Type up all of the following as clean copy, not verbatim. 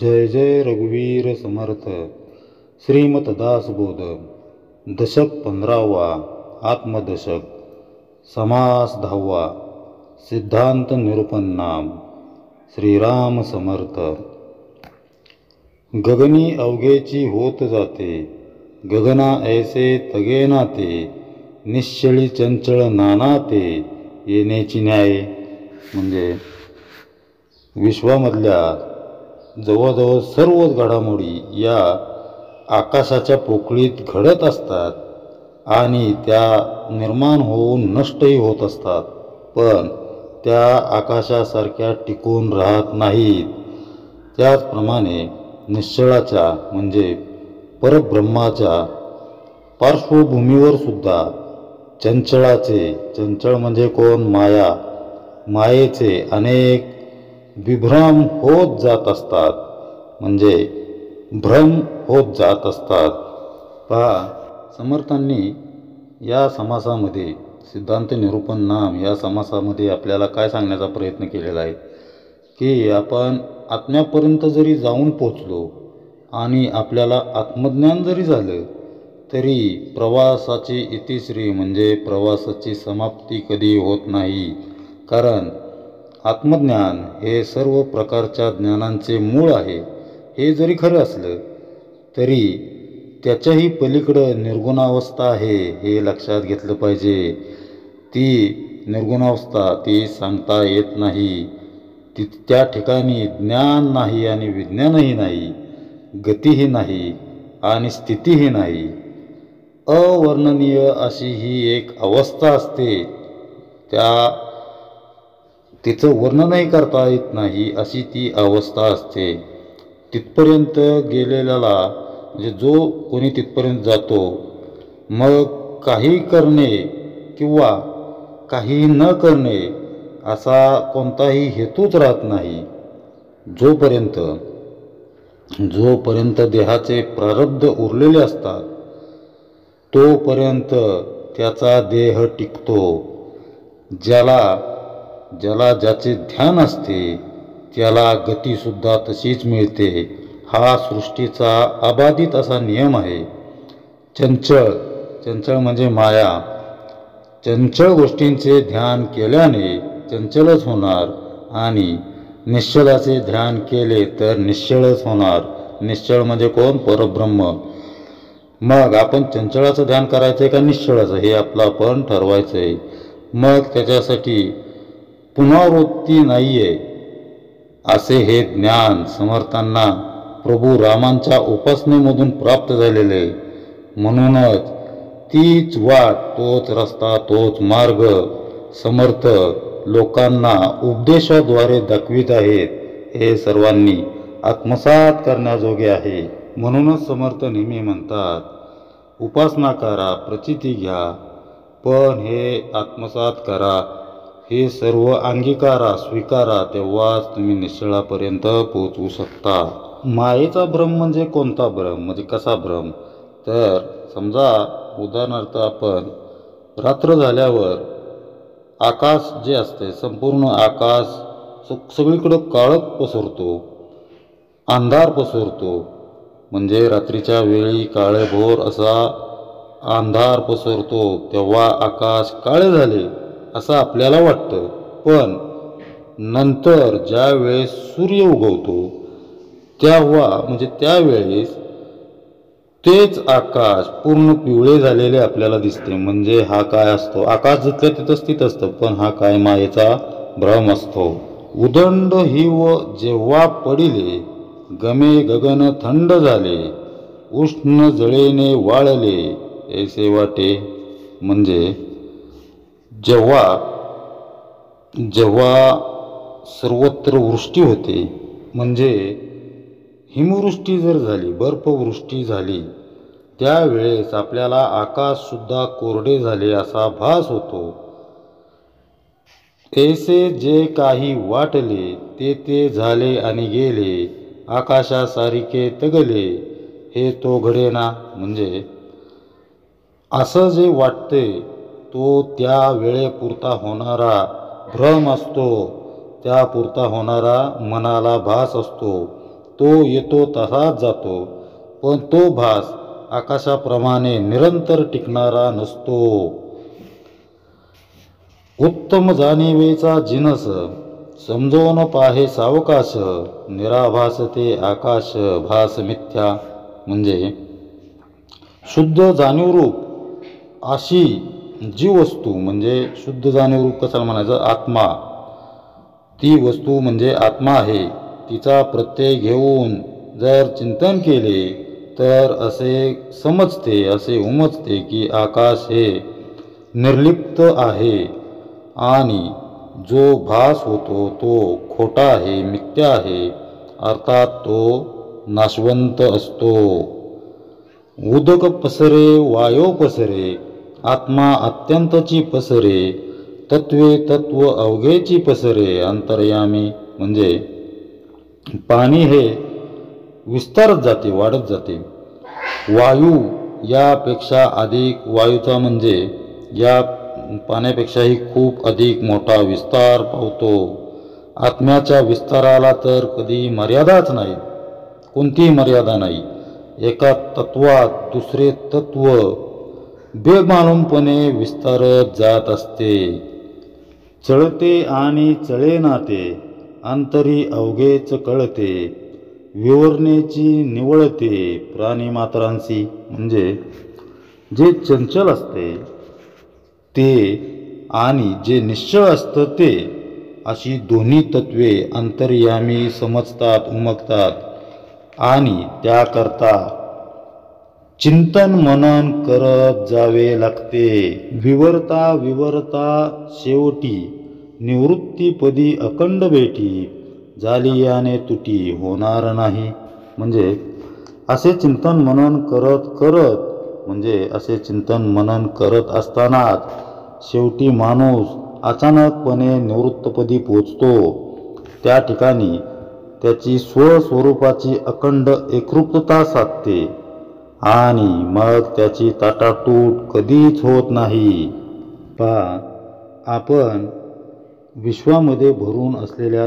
जय जय रघुवीर समर्थ. श्रीमत दासबोध. दशक 15वा. आत्मदशक. समास 10वा. सिद्धांत निरूपण नाम. श्रीराम समर्थ. गगनी अवघेची होत जाते, गगना ऐसे तगे नाते, निश्चळी चंचळ नाना ते, येण्याची न्याय. म्हणजे विश्वामधल्या जवळजवळ सर्वच घडामोडी या आकाशाच्या पोकळीत घडत असतात आणि त्या निर्माण होऊन नष्टही होत असतात, पण त्या आकाशासारख्या टिकून राहत नाहीत. त्याचप्रमाणे निश्चळाच्या म्हणजे परब्रह्माच्या पार्श्वभूमीवर सुद्धा चंचळाचे, चंचळ म्हणजे कोण? माया, मायेचे अनेक विभ्रम होत जात असतात, म्हणजे भ्रम होत जात असतात. पहा, समर्थांनी या समासामध्ये सिद्धांत निरूपण नाम या समासामध्ये आपल्याला काय सांगण्याचा प्रयत्न केलेला आहे की आपण आत्म्यापर्यंत जरी जाऊन पोचलो आणि आपल्याला आत्मज्ञान जरी झालं तरी प्रवासाची इतिश्री म्हणजे प्रवासाची समाप्ती कधी होत नाही. कारण आत्मज्ञान हे सर्व प्रकारच्या ज्ञानांचे मूळ आहे. हे जरी खरं असलं तरी त्याच्याही पलीकडं निर्गुणावस्था आहे, हे लक्षात घेतलं पाहिजे. ती निर्गुणावस्था ती सांगता येत नाही. त्या ठिकाणी ज्ञान नाही आणि विज्ञानही नाही, गतीही नाही आणि स्थितीही नाही. अवर्णनीय अशी ही एक अवस्था असते, तिचं वर्णनही करता येत नाही अशी ती अवस्था असते. तिथपर्यंत गेलेल्याला म्हणजे जो कोणी तिथपर्यंत जातो, मग काही करणे किंवा काही न करणे असा कोणताही हेतूच राहत नाही. जोपर्यंत देहाचे प्रारब्ध उरलेले असतात तोपर्यंत त्याचा देह टिकतो. ज्याला ज्याचे ध्यान असते त्याला गतीसुद्धा तशीच मिळते. हा सृष्टीचा अबाधित असा नियम आहे. चंचळ म्हणजे माया. चंचळ गोष्टींचे ध्यान केल्याने चंचलच होणार आणि निश्चलाचे ध्यान केले तर निश्चळच होणार. निश्चळ म्हणजे कोण? परब्रह्म. मग आपण चंचळाचं ध्यान करायचं आहे का निश्चळाचं, हे आपलं आपण ठरवायचं आहे. मग त्याच्यासाठी पुनरावृत्ती नाही आहे असे हे ज्ञान समर्थांना प्रभू रामांच्या उपासनेमधून प्राप्त झालेले. म्हणूनच तीच वाट, तोच रस्ता, तोच मार्ग समर्थ लोकांना उपदेशाद्वारे दाखवित आहेत. हे सर्वांनी आत्मसात करण्याजोगे आहे. म्हणूनच समर्थ नेहमी म्हणतात, उपासना करा, प्रचिती घ्या, पण हे आत्मसात करा, हे सर्व अंगीकारा, स्वीकारा, तेव्हाच तुम्ही निश्चळापर्यंत पोहोचू शकता. मायेचा भ्रम म्हणजे कोणता भ्रम, म्हणजे कसा भ्रम? तर समजा उदाहरणार्थ आपण रात्र झाल्यावर आकाश जे असते, संपूर्ण आकाश सगळीकडं काळोख पसरतो, अंधार पसरतो. म्हणजे रात्रीच्या वेळी काळेभोर असा अंधार पसरतो, तेव्हा आकाश काळे झाले असं आपल्याला वाटतं. पण नंतर ज्या वेळेस सूर्य उगवतो म्हणजे त्यावेळेस तेच आकाश पूर्ण पिवळे झालेले आपल्याला दिसते. म्हणजे हा काय असतो? आकाश जिथल्या तिथं स्थित असतं, पण हा काय? मायेचा भ्रम असतो. उदंड हिव जेव्हा पडिले, गमे गगन थंड झाले, उष्ण जळेने वाळले, ऐसे वाटे. म्हणजे जेव्हा सर्वत्र वृष्टी होते, म्हणजे हिमवृष्टी जर झाली, बर्फवृष्टी झाली, त्यावेळेस आपल्याला आकाशसुद्धा कोरडे झाले असा भास होतो. ऐसे जे काही वाटले ते झाले आणि गेले, आकाशासारिखे तगले, हे तो घडेना. म्हणजे असं जे वाटते तो त्या वेळेपुरता होणारा भ्रम असतो, त्यापुरता होणारा मनाला भास असतो. तो येतो तसाच जातो, पण तो भास आकाशाप्रमाणे निरंतर टिकणारा नसतो. उत्तम जाणीवेचा जिनस समजवून पाहे सावकाश, निराभास ते आकाश भास मिथ्या. म्हणजे शुद्ध जाणीवरूप अशी जी वस्तू, म्हणजे शुद्ध जाणीवरूप कशाला म्हणायचं, आत्मा, ती वस्तू म्हणजे आत्मा आहे. तिचा प्रत्यय घेऊन जर चिंतन केले तर असे समजते, असे उमजते की आकाश हे निर्लिप्त आहे आणि जो भास होतो तो खोटा आहे, मिथ्या आहे, अर्थात तो नाशवंत असतो. उदक पसरे वायो पसरे, आत्मा अत्यंतची पसरे, तत्वे तत्व अवघेची पसरे अंतर्यामी. म्हणजे पाणी हे विस्तारत जाते, वाढत जाते. वायू यापेक्षा अधिक, वायूचा म्हणजे या पाण्यापेक्षाही खूप अधिक मोठा विस्तार पावतो. आत्म्याच्या विस्ताराला तर कधी मर्यादाच नाही, कोणतीही मर्यादा नाही. एका तत्वात दुसरे तत्व बेमालूमपणे विस्तारत जात असते. चळते आणि चळे नाते, अंतरी अवघेच कळते, विवरणेची निवळते प्राणीमात्रांशी. म्हणजे जे चंचल असते ते आणि जे निश्चळ असतं ते, अशी दोन्ही तत्वे अंतर्यामी समजतात, उमगतात आणि त्याकरता चिंतन मनन करत जावे लागते. विवरता विवरता शेवटी निवृत्तीपदी अखंड भेटी, झाली याने तुटी होणार नाही. म्हणजे असे चिंतन मनन करत करत, म्हणजे असे चिंतन मनन करत असतानाच शेवटी माणूस अचानकपणे निवृत्तपदी पोचतो. त्या ठिकाणी त्याची स्वस्वरूपाची अखंड एकरूपता साधते आणि मग त्याची ताटातूट कधीच होत नाही. आपण विश्वामध्ये भरून असलेल्या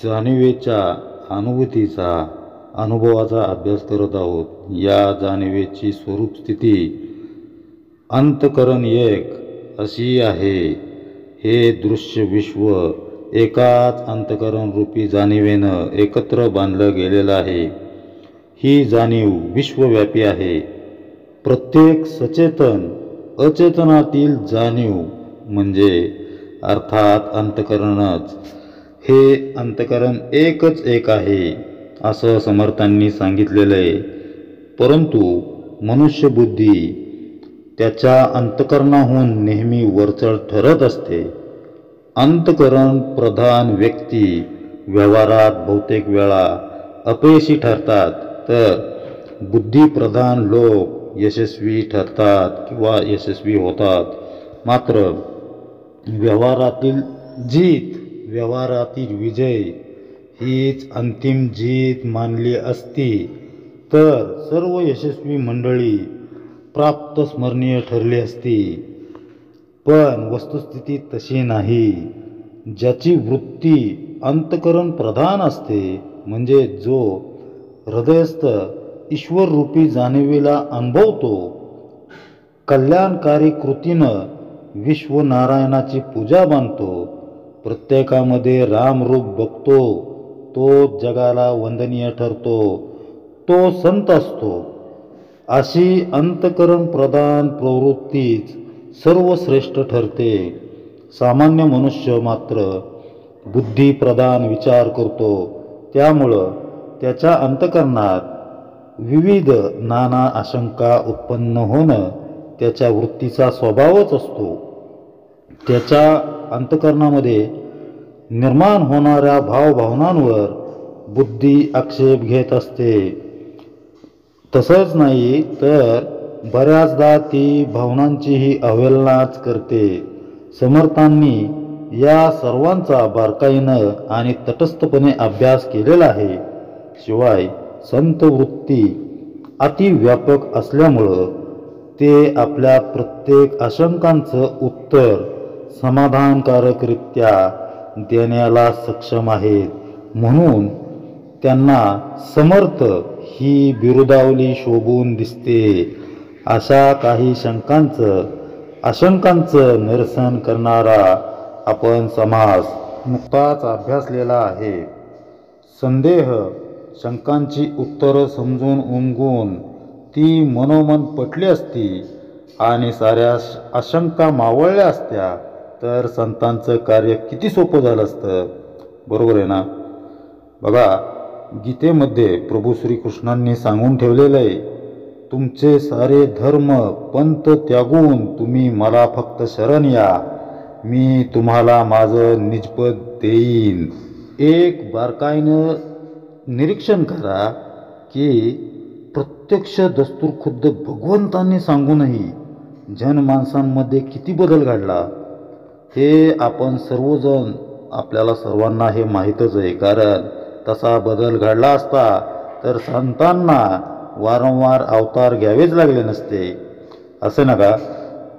जाणीवेच्या, अनुभूतीचा, अनुभवाचा अभ्यास करत आहोत. या जाणीवेची स्वरूप स्थिती अंतकरण एक अशी आहे. हे दृश्य विश्व एकाच अंतकरण रूपी जाणीवेनं एकत्र बांधलं गेलेलं आहे. ही जाणीव विश्वव्यापी आहे. प्रत्येक सचेतन अचेतनातील जाणीव म्हणजे अर्थात अंतकरणच. हे अंतकरण एकच एक आहे असं समर्थांनी सांगितलेलं आहे. परंतु मनुष्यबुद्धी त्याच्या अंतकरणाहून नेहमी वरचढ ठरत असते. अंतकरण प्रधान व्यक्ती व्यवहारात बहुतेक वेळा अपयशी ठरतात, तर बुद्धिप्रधान लोक यशस्वी ठरतात किंवा यशस्वी होतात. मात्र व्यवहारातील जीत, व्यवहारातील विजय हीच अंतिम जीत मानली असती तर सर्व यशस्वी मंडळी प्राप्त स्मरणीय ठरली असती. पण वस्तुस्थिती तशी नाही. ज्याची वृत्ती अंतकरण प्रधान असते, म्हणजे जो हृदयस्थ ईश्वररूपी जाणीवेला अनुभवतो, कल्याणकारी कृतीनं विश्वनारायणाची पूजा बांधतो, प्रत्येकामध्ये रामरूप बघतो, तो जगाला वंदनीय ठरतो, तो संत असतो. अशी अंतकरण प्रधान प्रवृत्तीच सर्वश्रेष्ठ ठरते. सामान्य मनुष्य मात्र बुद्धिप्रधान विचार करतो, त्यामुळं त्याच्या अंतकरणात विविध नाना आशंका उत्पन्न होणं त्याच्या वृत्तीचा स्वभावच असतो. त्याच्या अंतकरणामध्ये निर्माण होणाऱ्या भावभावनांवर बुद्धी आक्षेप घेत असते. तसंच नाही तर बऱ्याचदा ती भावनांचीही अवहेलनाच करते. समर्थांनी या सर्वांचा बारकाईनं आणि तटस्थपणे अभ्यास केलेला आहे. शिवाय संत वृत्ती अतिव्यापक असल्यामुळं ते आपल्या प्रत्येक आशंकांचं उत्तर समाधानकारकरित्या देण्याला सक्षम आहेत. म्हणून त्यांना समर्थ ही बिरुदावली शोभून दिसते. अशा काही आशंकांचं निरसन करणारा आपण समास नुकताच अभ्यासलेला आहे. संदेह शंकांची उत्तरं समजून उमगून ती मनोमन पटली असती आणि साऱ्या आशंका मावळल्या असत्या तर संतांचं कार्य किती सोपं झालं असतं. बरोबर आहे ना. बघा, गीतेमध्ये प्रभू श्रीकृष्णांनी सांगून ठेवलेलं आहे, तुमचे सारे धर्म पंथ त्यागून तुम्ही मला फक्त शरण या, मी तुम्हाला माझं निजपद देईन. एक बारकाईनं निरीक्षण करा की प्रत्यक्ष दस्तूर खुद्द भगवंतांनी सांगूनही जनमानसांमध्ये किती बदल घडला हे आपण सर्वजण, आपल्याला सर्वांना हे माहीतच आहे. कारण तसा बदल घडला असता तर संतांना वारंवार अवतार घ्यावेच लागले नसते, असे नका.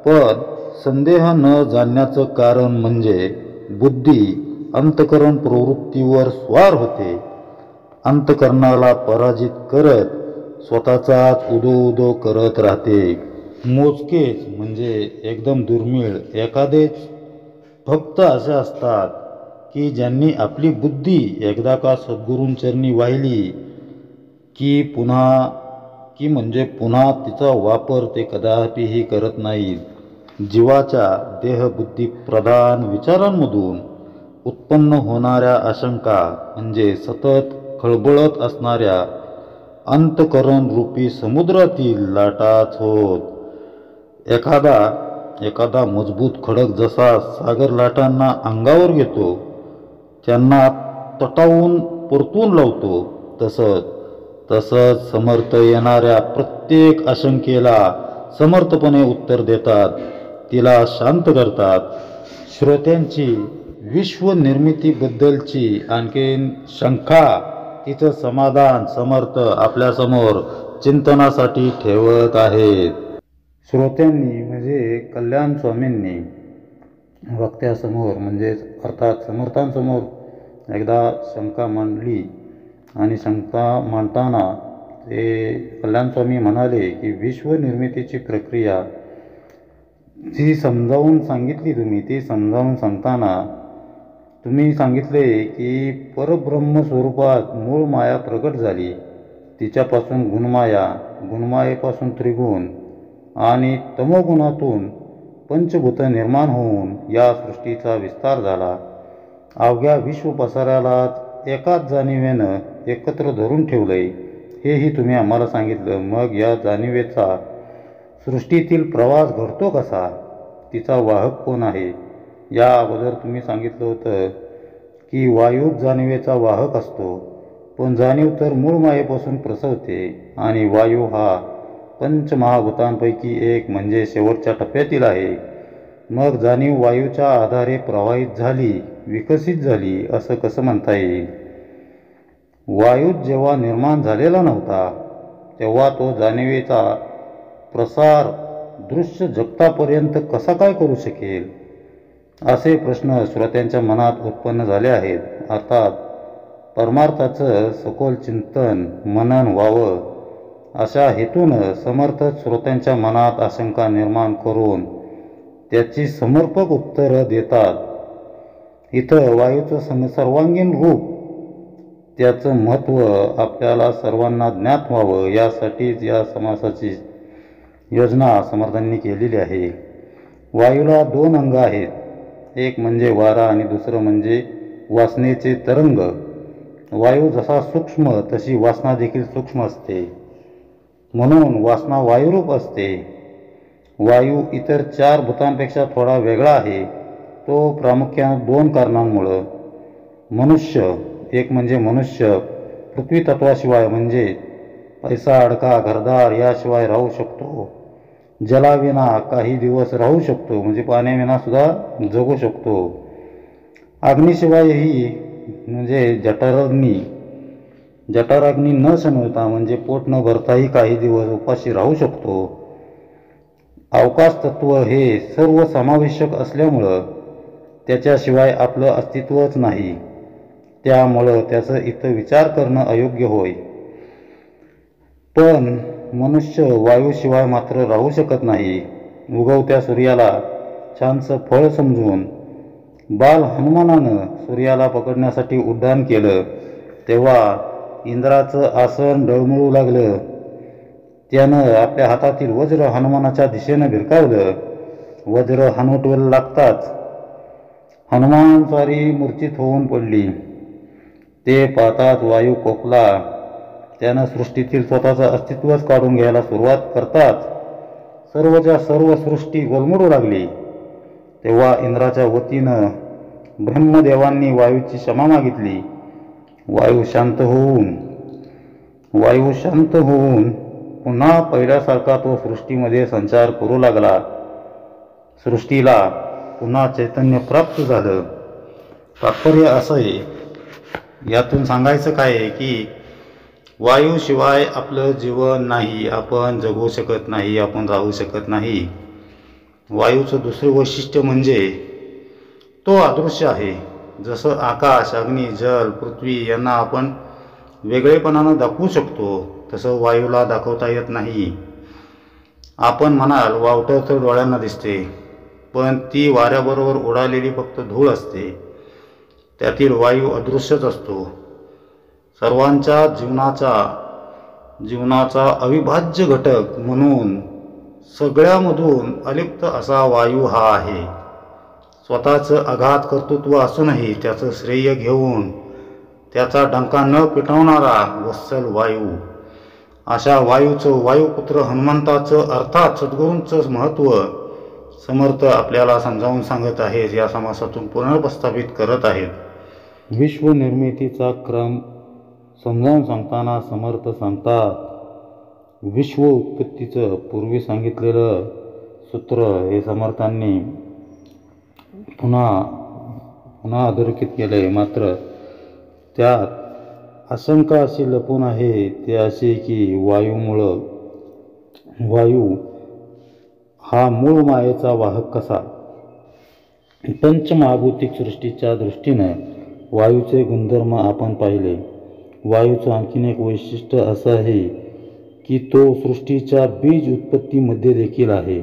पण संदेह न जाणण्याचं कारण म्हणजे बुद्धी अंतःकरण प्रवृत्तीवर स्वार होते. अंतःकरणाला पराजित करत स्वतःचाच उदो करत राहते. मोजकेच म्हणजे एकदम दुर्मिळ एखादेच भक्त असे असतात की ज्यांनी आपली बुद्धी एकदा का सद्गुरूंचरणी वाहिली की म्हणजे पुन्हा तिचा वापर ते कदापिही करत नाहीत. जीवाच्या देहबुद्धी प्रधान विचारांमधून उत्पन्न होणाऱ्या आशंका म्हणजे सतत खळबळत असणाऱ्या अंतःकरण रूपी समुद्रातील लाटाच होत. एखादा मजबूत खडक जसा सागर लाटांना अंगावर घेतो, त्यांना तटावून परतून लावतो, तसंच समर्थ येणाऱ्या प्रत्येक आशंकेला समर्थपणे उत्तर देतात, तिला शांत करतात. श्रोत्यांची विश्वनिर्मितीबद्दलची आणखीन शंका तिचं समाधान समर्थ आपल्यासमोर चिंतनासाठी ठेवत आहेत. श्रोत्यांनी म्हणजे कल्याण स्वामींनी वक्त्यासमोर म्हणजेच अर्थात समर्थांसमोर एकदा शंका मांडली आणि शंका मांडताना ते कल्याण स्वामी म्हणाले की विश्वनिर्मितीची प्रक्रिया जी समजावून सांगितली तुम्ही, ती समजावून सांगताना तुम्ही सांगितले की परब्रह्म स्वरूपात मूळ माया प्रकट झाली, तिच्यापासून गुणमाया, गुणमायेपासून त्रिगुण आणि तमोगुणातून पंचभूत निर्माण होऊन या सृष्टीचा विस्तार झाला. अवघ्या विश्व पसाऱ्यालाच एकाच जाणीवेनं एकत्र धरून ठेवलंय हेही तुम्ही आम्हाला सांगितलं. मग या जाणीवेचा सृष्टीतील प्रवास घडतो कसा, तिचा वाहक कोण आहे? या अगोदर तुम्ही सांगितलं होतं की वायूच जाणीवेचा वाहक असतो, पण जाणीव तर मूळ मायेपासून प्रसवते आणि वायू हा पंचमहाभूतांपैकी एक म्हणजे शेवटच्या टप्प्यातील आहे. मग जाणीव वायूच्या आधारे प्रवाहित झाली, विकसित झाली असं कसं म्हणता येईल? वायूच जेव्हा निर्माण झालेला नव्हता तेव्हा तो जाणीवेचा प्रसार दृश्य जगतापर्यंत कसा काय करू शकेल? असे प्रश्न श्रोत्यांच्या मनात उत्पन्न झाले आहेत. अर्थात परमार्थाचं सखोल चिंतन मनन व्हावं अशा हेतूनं समर्थ श्रोत्यांच्या मनात आशंका निर्माण करून त्याची समर्पक उत्तरं देतात. इथं वायूचं सर्वांगीण रूप, त्याचं महत्त्व आपल्याला सर्वांना ज्ञात व्हावं यासाठीच या समासाची योजना समर्थांनी केलेली आहे. वायूला दोन अंग आहेत, एक म्हणजे वारा आणि दुसरं म्हणजे वासनेचे तरंग. वायू जसा सूक्ष्म तशी वासना देखील सूक्ष्म असते, म्हणून वासना वायुरूप असते. वायू इतर 4 भूतांपेक्षा थोडा वेगळा आहे, तो प्रामुख्याने 2 कारणांमुळं. मनुष्य, एक म्हणजे मनुष्य पृथ्वी तत्वाशिवाय म्हणजे पैसा अडका घरदार याशिवाय राहू शकतो. जलाविना काही दिवस राहू शकतो म्हणजे पाण्याविना सुद्धा जगू शकतो. अग्नीशिवायही म्हणजे जठराग्नी न सणवता म्हणजे पोट न भरताही काही दिवस उपाशी राहू शकतो. अवकाश तत्व हे सर्व समावेशक असल्यामुळं त्याच्याशिवाय आपलं अस्तित्वच नाही. त्यामुळं त्याचा इथं विचार करणं अयोग्य होय. पण मनुष्य वायूशिवाय मात्र राहू शकत नाही. उगवत्या सूर्याला छानसं फळ समजून बाल हनुमानानं सूर्याला पकडण्यासाठी उड्डाण केलं तेव्हा इंद्राचं आसन डळमळू लागलं. त्यानं आपल्या हातातील वज्र हनुमानाच्या दिशेनं भिरकावलं. वज्र हनुवटीला लागताच हनुमान स्वारी मूर्छित होऊन पडली. ते पाहताच वायू कोकला. त्यानं सृष्टीतील स्वतःचं अस्तित्वच काढून घ्यायला सुरुवात करताच सर्वच्या सर्व सृष्टी गोलमडू लागली. तेव्हा इंद्राच्या वतीनं ब्रह्मदेवांनी वायूची क्षमा मागितली. वायू शांत होऊन पुन्हा पहिल्यासारखा तो सृष्टीमध्ये संचार करू लागला. सृष्टीला पुन्हा चैतन्य प्राप्त झालं. तात्पर्य असं आहे, यातून सांगायचं काय आहे की वायूशिवाय आपलं जीवन नाही, आपण जगू शकत नाही, आपण राहू शकत नाही. वायूचं दुसरं वैशिष्ट्य म्हणजे तो अदृश्य आहे. जसं आकाश, अग्नी, जल, पृथ्वी यांना आपण वेगळेपणानं दाखवू शकतो, तसं वायूला दाखवता येत नाही. आपण म्हणाल वावटं तर डोळ्यांना दिसते, पण ती वाऱ्याबरोबर उडालेली फक्त धूळ असते. त्यातील वायू अदृश्यच असतो. सर्वांच्या जीवनाचा अविभाज्य घटक म्हणून सगळ्यामधून अलिप्त असा वायू हा आहे. स्वतःचं अगाध कर्तृत्व असूनही त्याचं श्रेय घेऊन त्याचा डंका न पेटवणारा वत्सल वायू. अशा वायूचं, वायुपुत्र हनुमंताचं अर्थात सद्गुरूंचं महत्त्व समर्थ आपल्याला समजावून सांगत आहेत, या समासातून पुनर्प्रस्थापित करत आहेत. विश्वनिर्मितीचा क्रम समजावून सांगताना समर्थ सांगतात, विश्व उत्पत्तीचं पूर्वी सांगितलेलं सूत्र हे समर्थांनी पुन्हा अधोरेखित केलं आहे. मात्र त्यात आशंका अशी लपून आहे, ते असे की वायू हा मूळ मायेचा वाहक कसा. पंचमहाभौतिक सृष्टीच्या दृष्टीनं वायूचे गुणधर्म आपण पाहिले. वायूचं आणखीन एक वैशिष्ट्य असं आहे की तो सृष्टीच्या बीज उत्पत्तीमध्ये देखील आहे.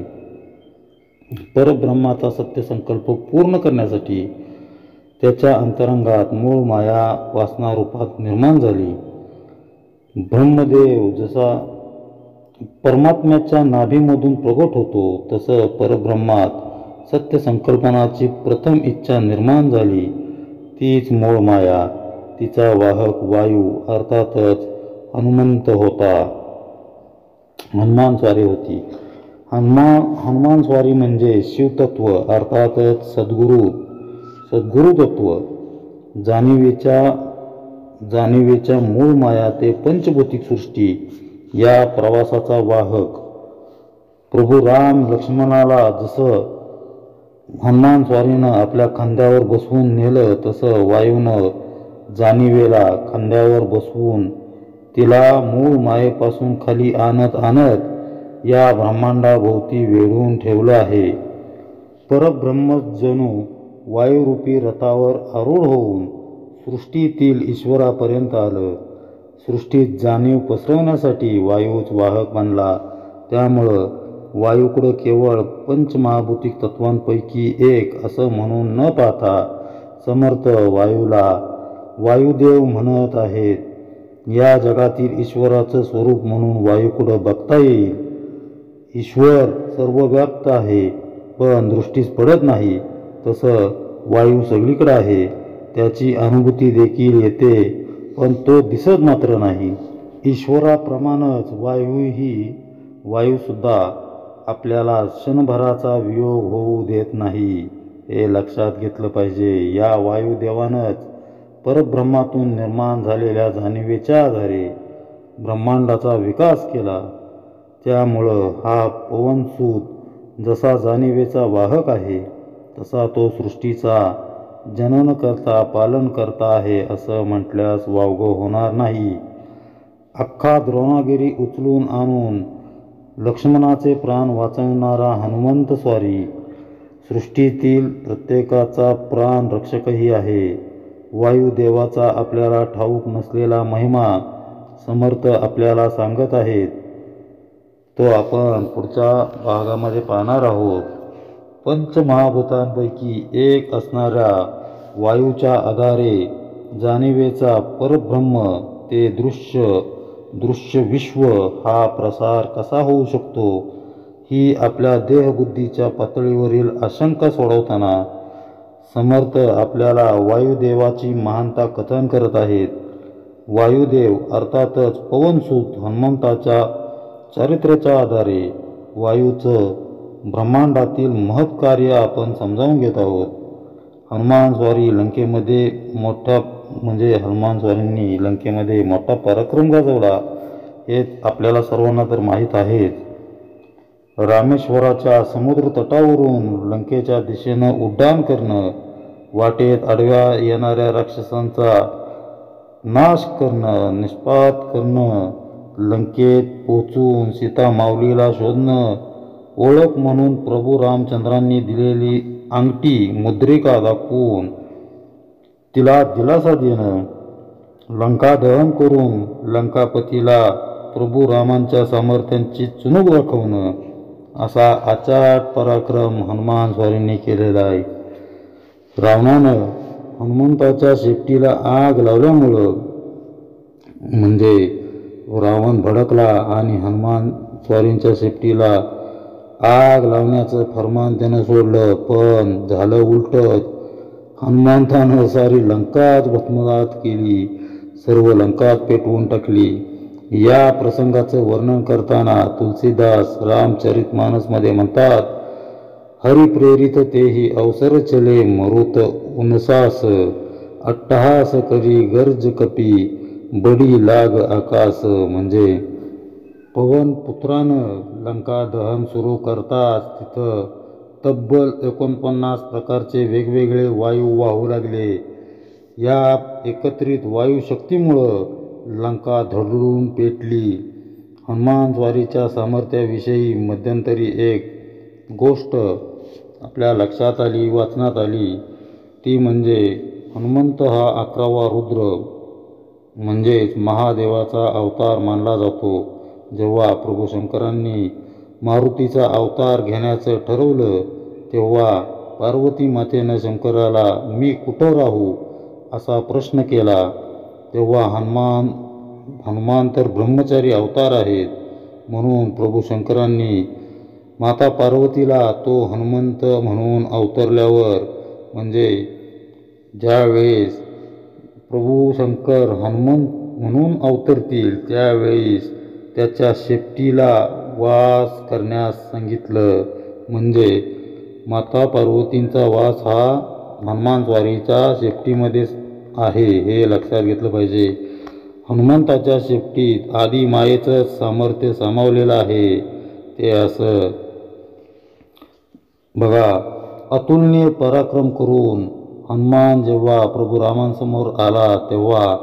परब्रह्माचा सत्यसंकल्प पूर्ण करण्यासाठी त्याच्या अंतरंगात मूळ माया वासना रूपात निर्माण झाली. ब्रह्मदेव जसा परमात्म्याच्या नाभीमधून प्रगट होतो, तसं परब्रह्मात सत्यसंकल्पनाची प्रथम इच्छा निर्माण झाली. तीच मूळ माया, तिचा वाहक वायू अर्थातच हनुमंत होता. हनुमान स्वारी होती. हनुमान स्वारी म्हणजे शिवतत्व अर्थातच सद्गुरु तत्व. जाणीवेच्या मूळ माया ते पंचभौतिक सृष्टी या प्रवासाचा वाहक. प्रभू राम लक्ष्मणाला जसं हनुमान स्वारीनं आपल्या खांद्यावर बसवून नेलं, तसं वायूनं जाणीवेला खांद्यावर बसवून तिला मूळ मायेपासून खाली आणत या ब्रह्मांडाभोवती वेढून ठेवलं आहे. परब्रह्म जणू वायुरूपी रथावर आरूढ होऊन सृष्टीतील ईश्वरापर्यंत आलं. सृष्टीत जाणीव पसरवण्यासाठी वायूच वाहक बनला. त्यामुळं वायूकडं केवळ पंचमहाभौतिक तत्वांपैकी एक असं म्हणून न पाहता समर्थ वायूला वायुदेव म्हणत आहेत. या जगातील ईश्वराचं स्वरूप म्हणून वायूकडं बघता येईल. ईश्वर सर्वव्याप्त आहे, पण दृष्टीस पडत नाही. तसं वायू सगळीकडे आहे, त्याची अनुभूती देखील येते, पण तो दिसत मात्र नाही. ईश्वराप्रमाणेच वायूसुद्धा आपल्याला क्षणभराचा वियोग होऊ देत नाही, हे लक्षात घेतलं पाहिजे. या वायुदेवानंच परब्रह्मातून निर्माण झालेल्या जाणीवेच्या आधारे ब्रह्मांडाचा विकास केला. त्यामुळं हा पवनसूत जसा जाणीवेचा वाहक आहे, तसा तो सृष्टीचा जननकर्ता पालनकर्ता आहे असं म्हटल्यास वावगं होणार नाही. अख्खा द्रोणागिरी उचलून आणून लक्ष्मणाचे प्राण वाचवणारा हनुमंत स्वारी सृष्टीतील प्रत्येकाचा प्राण रक्षकही आहे. वायुदेवाचा आपल्याला ठाऊक नसलेला महिमा समर्थ आपल्याला सांगत आहेत, तो आपण पुढच्या भागामध्ये पाहणार आहोत. पंचमहाभूतांपैकी एक असणाऱ्या वायूच्या आधारे जाणिवेचा परब्रह्म ते दृश्य विश्व हा प्रसार कसा होऊ शकतो, ही आपल्या देहबुद्धीच्या पातळीवरील आशंका सोडवताना समर्थ आपल्याला वायुदेवाची महानता कथन करत आहेत. वायुदेव अर्थातच पवनसूत हनुमंताच्या चारित्र्याच्या आधारे वायूचं ब्रह्मांडातील महत्कार्य आपण समजावून घेत आहोत. हनुमान स्वारींनी लंकेमध्ये मोठा पराक्रम गाजवला हे आपल्याला सर्वांना तर माहीत आहेच. रामेश्वराच्या समुद्र तटावरून लंकेच्या दिशेनं उड्डाण करणं, वाटेत आडव्या येणाऱ्या राक्षसांचा नाश करणं, निष्पात करणं, लंकेत पोचून सीता माऊलीला शोधणं, ओळख म्हणून प्रभू रामचंद्रांनी दिलेली अंगठी मुद्रिका दाखवून तिला दिलासा देणं, लंका दहन करून लंकापतीला प्रभू रामांच्या सामर्थ्यांची चुणूक दाखवणं, असा अचाट पराक्रम हनुमान स्वारींनी केलेला आहे. रावणानं हनुमंताच्या शेपटीला आग लावल्यामुळं म्हणजे रावण भडकला आणि हनुमान स्वारींच्या शेपटीला आग लावण्याचं फरमान त्यानं सोडलं. पण झालं उलटच. हनुमंतानं सारी लंकाच भस्मसात केली, सर्व लंकाच पेटवून टाकली. या प्रसंगाचं वर्णन करताना तुलसीदास रामचरितमानसमध्ये म्हणतात, हरिप्रेरित तेही अवसर चले मरुत उनसास, अट्टहास करी गर्ज कपी बडी लाग आकाश. म्हणजे पवन पुत्रानं लंका दहन सुरू करताच तिथं तब्बल 49 प्रकारचे वेगवेगळे वायू वाहू लागले. या एकत्रित वायुशक्तीमुळं लंका धडधडून पेटली. हनुमान स्वारीच्या सामर्थ्याविषयी मध्यंतरी एक गोष्ट आपल्या लक्षात आली, वाचनात आली. ती म्हणजे हनुमंत हा 11वा रुद्र म्हणजेच महादेवाचा अवतार मानला जातो. जेव्हा प्रभू शंकरांनी मारुतीचा अवतार घेण्याचं ठरवलं तेव्हा पार्वती मातेनं शंकराला मी कुठं राहू असा प्रश्न केला. तेव्हा हनुमान तर ब्रह्मचारी अवतार आहेत म्हणून प्रभू शंकरांनी माता पार्वतीला तो हनुमंत म्हणून अवतरल्यावर म्हणजे ज्यावेळेस प्रभू शंकर हनुमंत म्हणून अवतरतील त्यावेळेस त्याच्या शेपटीला वास करण्यास सांगितलं. म्हणजे माता पार्वतींचा वास हा हनुमान स्वारीच्या शेपटीमध्येच आहे हे लक्षात घेतलं पाहिजे. हनुमंताच्या शेपटीत आदी मायेचं सामर्थ्य सामावलेलं आहे. ते असं बघा, अतुलनीय पराक्रम करून हनुमान जेव्हा प्रभू रामांसमोर आला तेव्हा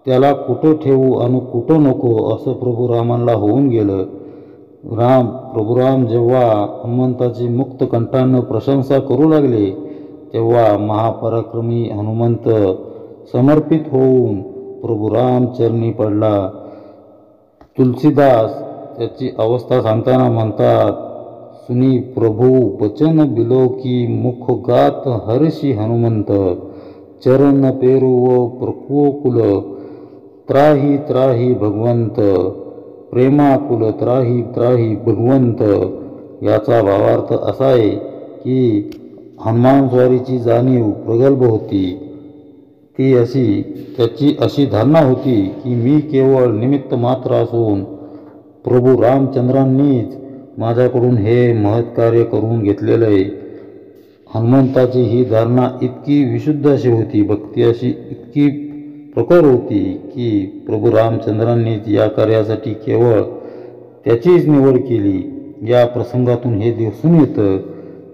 त्याला कुठं ठेवू आणि कुठं नको असं प्रभू रामांना होऊन गेलं. प्रभू राम जेव्हा हनुमंताची मुक्त कंठानं प्रशंसा करू लागले तेव्हा महापराक्रमी हनुमंत समर्पित होऊन प्रभू राम चरणी पडला. तुलसीदास त्याची अवस्था सांगताना म्हणतात, सुनी प्रभू वचन बिलो की मुख गात हर्षी हनुमंत, चरण पेरू व प्रकुकुल त्राही त्राही भगवंत, प्रेमाकुल त्राही त्राही भगवंत. याचा भावार्थ असा आहे की हनुमान स्वारीची जाणीव प्रगल्भ होती. त्याची अशी धारणा होती की मी केवळ निमित्त मात्र असून प्रभू रामचंद्रांनीच माझ्याकडून हे महत्कार्य करून घेतलेलं आहे. हनुमंताची ही धारणा इतकी विशुद्ध अशी होती, भक्ती अशी इतकी प्रखर होती की प्रभू रामचंद्रांनीच या कार्यासाठी केवळ त्याचीच निवड केली. या प्रसंगातून हे दिसून येतं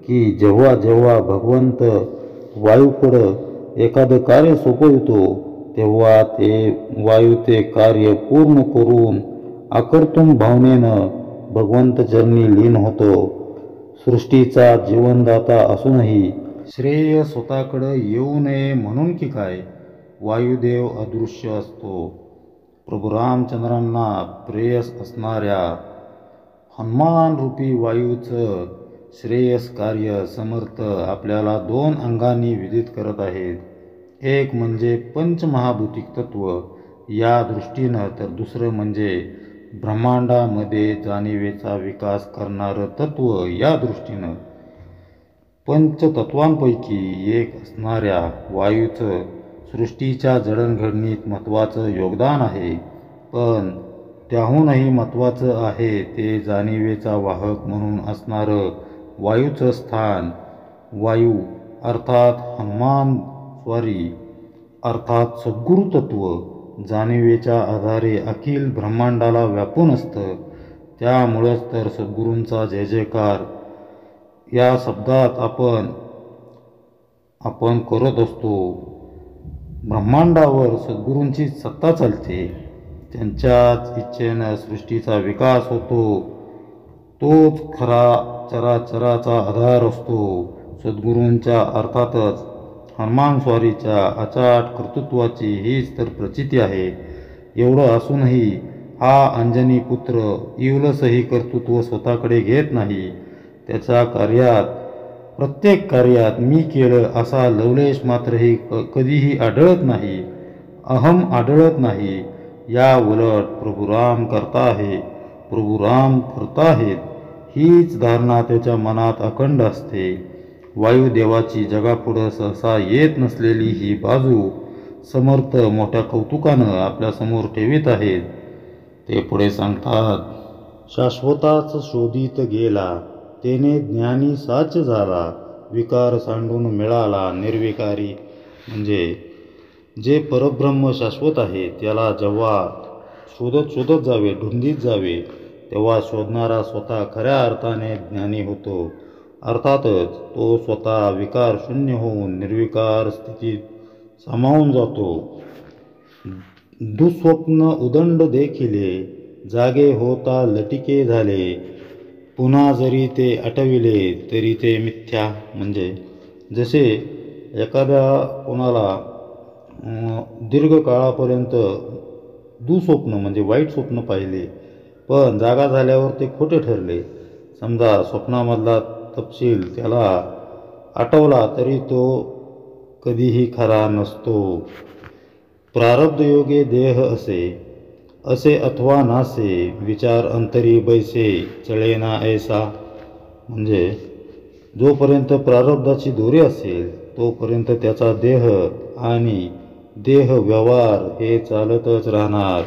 की जेव्हा जेव्हा भगवंत वायूकडं एखादं कार्य सोपवितो तेव्हा वायू ते कार्य पूर्ण करून आकर्तून भावनेनं भगवंत चरणी लीन होतो. सृष्टीचा जीवनदाता असूनही श्रेय स्वतःकडं येऊ नये म्हणून की काय वायुदेव अदृश्य असतो. प्रभू रामचंद्रांना प्रेयस असणाऱ्या हनुमान रूपी वायूचं श्रेयस कार्य समर्थ आपल्याला 2 अंगांनी विदित करत आहेत. एक म्हणजे पंचमहाभूतिक तत्व या दृष्टीनं, तर दुसरं म्हणजे ब्रह्मांडामध्ये जाणीवेचा विकास करणारं तत्व या दृष्टीनं. पंचतत्वांपैकी एक असणाऱ्या वायूचं सृष्टीच्या जडणघडणीत महत्त्वाचं योगदान आहे, पण त्याहूनही महत्त्वाचं आहे ते जाणीवेचा वाहक म्हणून असणारं वायूचं स्थान. वायू अर्थात हनुमान स्वारी अर्थात सद्गुरु तत्व जाणीवेच्या आधारे अखिल ब्रह्मांडाला व्यापून असतं. त्यामुळंच तर सद्गुरूंचा जय जयकार या शब्दात आपण करत असतो. ब्रह्मांडावर सद्गुरूंची सत्ता चालते. त्यांच्याच इच्छेनं सृष्टीचा विकास होतो. तोच खरा चराचराचा आधार असतो. सद्गुरूंच्या अर्थातच हनुमान स्वारीच्या अचाट कर्तृत्वाची हीच तर प्रचिती आहे. एवढं असूनही हा अंजनी पुत्र इवलसही कर्तृत्व स्वतःकडे घेत नाही. त्याच्या प्रत्येक कार्यात मी केलं असा लवलेश मात्रही कधीही आढळत नाही. अहम आढळत नाही. या उलट प्रभू राम करता आहे, प्रभू राम करता आहेत हीच धारणा त्याच्या मनात अखंड असते. वायुदेवाची जगापुढं सहसा येत नसलेली ही बाजू समर्थ मोठ्या कौतुकानं आपल्यासमोर ठेवीत आहेत. ते पुढे सांगतात, शाश्वताच शोधित गेला तेने ज्ञानी साच झाला, विकार सांडून मिळाला निर्विकारी. म्हणजे जे परब्रह्म शाश्वत आहे त्याला जेव्हा शोधत जावे, ढुंढीत जावे, तेव्हा शोधणारा स्वतः खऱ्या अर्थाने ज्ञानी होतो. अर्थातच तो स्वतः विकार शून्य होऊन निर्विकार स्थितीत सामावून जातो. दुःस्वप्न उदंड देखिले जागे होता लटिके झाले, पुन्हा जरी ते आठविले तरी ते मिथ्या. म्हणजे जसे एखाद्या कोणाला दीर्घ काळापर्यंत दुःस्वप्न म्हणजे वाईट स्वप्न पाहिले, पण जागा झाल्यावर ते खोटे ठरले. समजा स्वप्नामधला तपशील त्याला आठवला तरी तो कधीही खरा नसतो. प्रारब्ध योगे देह असे अथवा नासे, विचार अंतरी बैसे चळेना ऐसा. म्हणजे जोपर्यंत प्रारब्धाची दोरी असेल तोपर्यंत त्याचा देह आणि देह व्यवहार हे चालतच राहणार.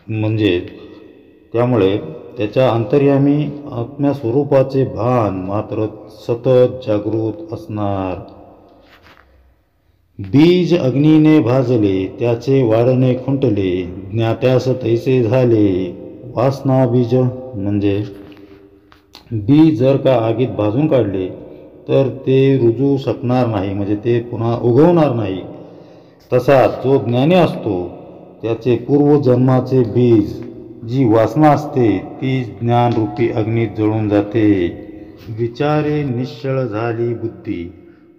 म्हणजे त्यामुळे त्याच्या अंतर्यामी आत्म्यस्वरूपाचे भान मात्र सतत जागृत असणार. बीज अग्नीने भाजले त्याचे वाढणे खुंटले, ज्ञात्यास तैसे झाले वासना बीज. म्हणजे बीज जर का आगीत भाजून काढले तर ते रुजू शकणार नाही, म्हणजे ते पुन्हा उगवणार नाही. तसाच जो ज्ञानी असतो त्याचे पूर्वजन्माचे बीज जी वासना असते ती ज्ञानरूपी अग्नीत जळून जाते. विचारे निश्चळ झाली बुद्धी,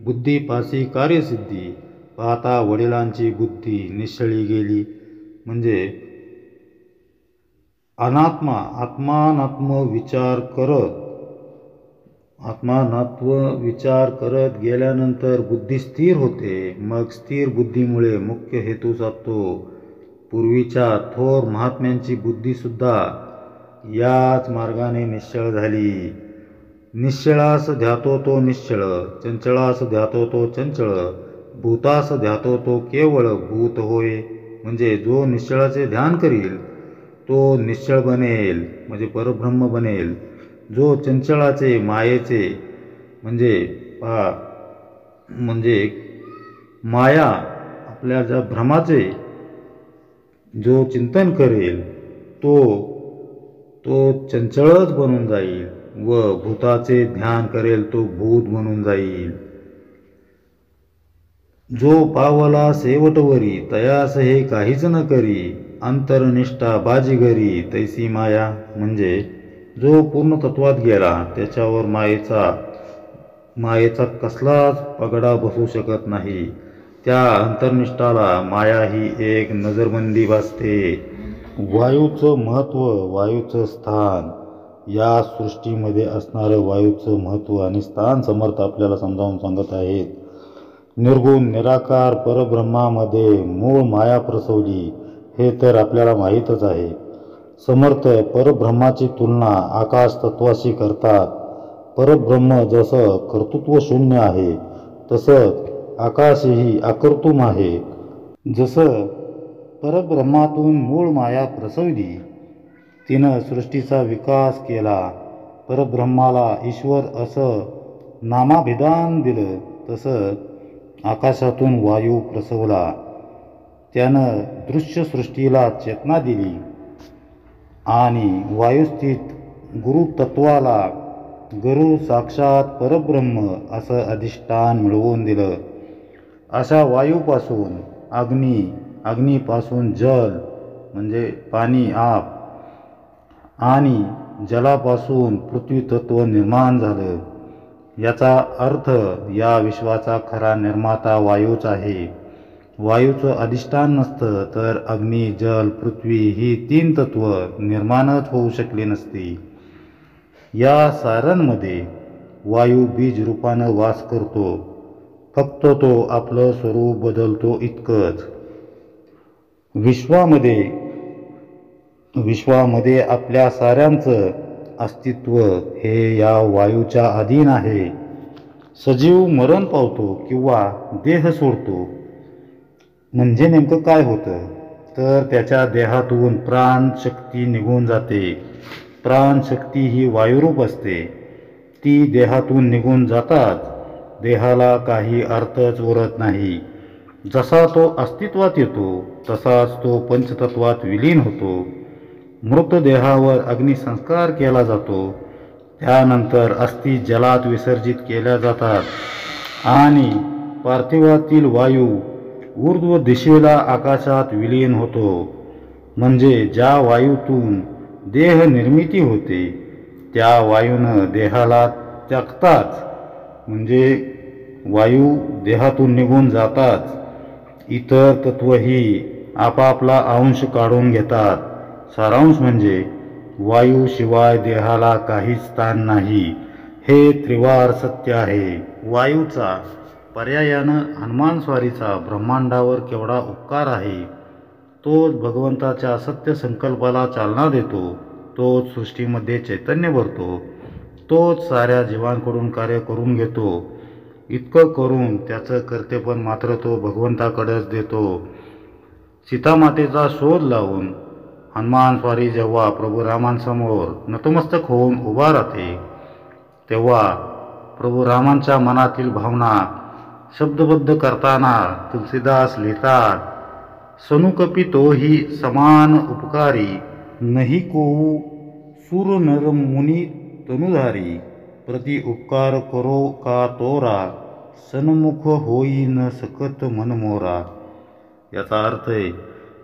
बुद्धीपासी कार्यसिद्धी, पाहता वडिलांची बुद्धी निश्चळी गेली. म्हणजे आत्मानात्म विचार करत गेल्यानंतर बुद्धी स्थिर होते. मग स्थिर बुद्धीमुळे मुख्य हेतू साधतो. पूर्वीच्या थोर महात्म्यांची बुद्धीसुद्धा याच मार्गाने निश्चळ झाली. निश्चळास ध्यातो तो निश्चळ, चंचळास ध्यातो तो चंचळ, भूतास ध्यातो तो केवळ भूत होय. म्हणजे जो निश्चळाचे ध्यान करील तो निश्चळ बनेल, म्हणजे परब्रह्म बनेल. जो चंचळाचे मायेचे म्हणजे माया आपल्या ज्या भ्रमाचे जो चिंतन करेल तो चंचळच बनून जाईल व भूताचे ध्यान करेल तो भूत बनून जाईल. जो पावला शेवटवरी तयास हे काहीच न करी, अंतरनिष्ठा बाजीगरी तैसी माया. म्हणजे जो पूर्ण तत्वात गेला त्याच्यावर मायेचा मायेचा कसलाच पगडा बसू शकत नाही. त्या अंतर्निष्ठाला माया ही एक नजरबंदी भासते. वायूचं महत्त्व, वायूचं स्थान, या सृष्टीमध्ये असणारं वायूचं महत्त्व आणि स्थान समर्थ आपल्याला समजावून सांगत आहेत. निर्गुण निराकार परब्रह्मामध्ये मूळ माया प्रसवली हे तर आपल्याला माहीतच आहे. समर्थ परब्रह्माची तुलना आकाश तत्वाशी करतात. परब्रह्म जसं कर्तृत्व शून्य आहे तसंच आकाशही अकर्तृम आहे. जसं परब्रह्मातून मूळ माया प्रसवली, तिनं सृष्टीचा विकास केला, परब्रह्माला ईश्वर असं नामाभिधान दिलं, तसं आकाशातून वायू प्रसवला, त्यानं दृश्य सृष्टीला चेतना दिली आणि वायुस्थित गुरुतत्वाला गुरु साक्षात परब्रह्म असं अधिष्ठान मिळवून दिलं. अशा वायूपासून अग्नी, अग्नीपासून जल म्हणजे पाणी आप आणि जलापासून पृथ्वी तत्व निर्माण झालं. याचा अर्थ या विश्वाचा खरा निर्माता वायूच आहे. वायूचं अधिष्ठान नसतं तर अग्नी, जल, पृथ्वी ही 3 तत्व निर्माणच होऊ शकली नसती. या साऱ्यांमध्ये वायू बीज रूपानं वास करतो, फक्त तो आपलं स्वरूप बदलतो इतकंच. विश्वामध्ये आपल्या साऱ्यांचं अस्तित्व हे या वायूच्या अधीन आहे. सजीव मरण पावतो किंवा देह सोडतो म्हणजे नेमकं काय होतं तर त्याच्या देहातून प्राणशक्ती निघून जाते. प्राणशक्ती ही वायुरूप असते. ती देहातून निघून जाताच देहाला काही अर्थच उरत नाही. जसा तो अस्तित्वात येतो तसाच तो पंचतत्वात विलीन होतो. मृतदेहावर अग्निसंस्कार केला जातो. त्यानंतर अस्थी जलात विसर्जित केल्या जातात आणि पार्थिवातील वायू ऊर्ध्व दिशेला आकाशात विलीन होतो. म्हणजे ज्या वायूतून देह निर्मिती होते त्या वायूनं देहाला त्यागताच, म्हणजे वायू देहातून निघून जाताच इतर तत्वही आपापला अंश काढून घेतात. सारांश म्हणजे वायूशिवाय देहाला काहीच स्थान नाही. हे त्रिवार सत्य आहे. वायूचा पर्यायानं हनुमान स्वारीचा ब्रह्मांडावर केवढा उपकार आहे. तोच भगवंताच्या सत्य संकल्पाला चालना देतो. तोच सृष्टीमध्ये चैतन्य भरतो. तोच साऱ्या जीवांकडून कार्य करून घेतो. इतकं करून त्याचं कर्तेपण मात्र तो भगवंताकडेच देतो. सीतामातेचा शोध लावून हनुमान स्वारी जेव्हा प्रभू रामांसमोर नतमस्तक होऊन उभा राहते तेव्हा प्रभू रामांच्या मनातील भावना शब्दबद्ध करताना तुलसीदास लिहितात, सनुकपी तोही समान उपकारी, नहीं कोऊ सूर नर मुनी तनुधारी, प्रति उपकार करो का तोरा, सन्मुख होई न सकत मन मोरा. याचा अर्थ आहे,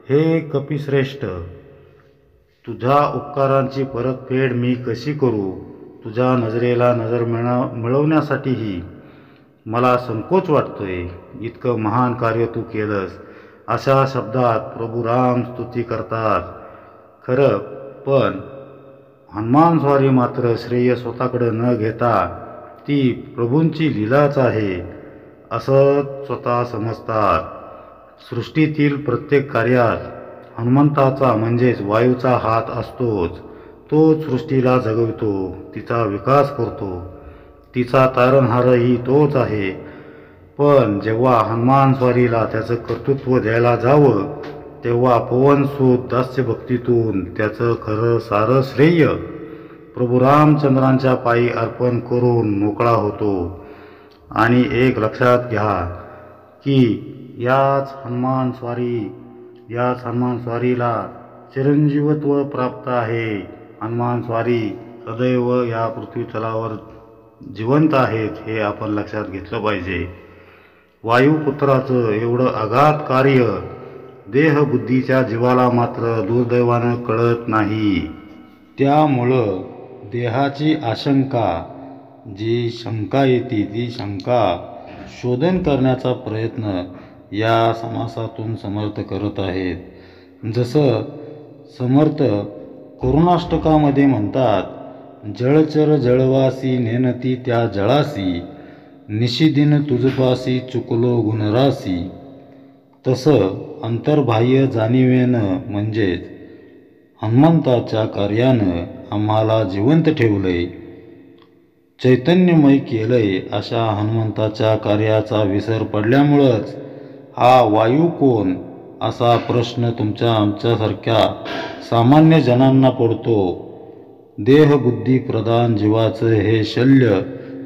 हे कपिश्रेष्ठ, तुझ्या उपकारांची परतफेड मी कशी करू. तुझ्या नजरेला नजर मिळवण्यासाठीही मला संकोच वाटतोय. इतकं महान कार्य तू केलंस. अशा शब्दात प्रभू राम स्तुती करतात. खरं पण हनुमान स्वारी मात्र श्रेय स्वतःकडे न घेता ती प्रभूंची लीलाच आहे असं स्वतः समजतात. सृष्टीतील प्रत्येक कार्यात हनुमंताचा म्हणजेच वायूचा हात असतोच. तोच सृष्टीला जगवितो, तिचा विकास करतो, तिचा तारणहारही तोच आहे. पण जेव्हा हनुमान स्वारीला त्याचं कर्तृत्व द्यायला जावं तेव्हा पवनसूत दास्यभक्तीतून त्याचं खरं सारं श्रेय प्रभू रामचंद्रांच्या पायी अर्पण करून मोकळा होतो. आणि एक लक्षात घ्या की याच हनुमान स्वारीला चिरंजीवत्व प्राप्त आहे. हनुमान स्वारी सदैव या पृथ्वीतलावर जिवंत आहेत हे आपण लक्षात घेतलं पाहिजे. वायुपुत्राचं एवढं अगाध कार्य देहबुद्धीच्या जीवाला मात्र दुर्दैवानं कळत नाही. त्यामुळं देहाची आशंका जी शंका येते ती शंका शोधन करण्याचा प्रयत्न या समासातून समर्थ करत आहेत. जसं समर्थ करुणाष्टकामध्ये म्हणतात, जळचर जळवासी नेनती त्या जळासी, निशिदिन तुझपासी चुकलो गुणरासी. तसं अंतर्बाह्य जाणीवेनं म्हणजेच हनुमंताच्या कार्यानं आम्हाला जिवंत ठेवलंय, चैतन्यमय केलंय. अशा हनुमंताच्या कार्याचा विसर पडल्यामुळंच हा वायू कोण असा प्रश्न तुमच्या आमच्यासारख्या सामान्य जनांना पडतो. देहबुद्धी प्रधान जीवाचं हे शल्य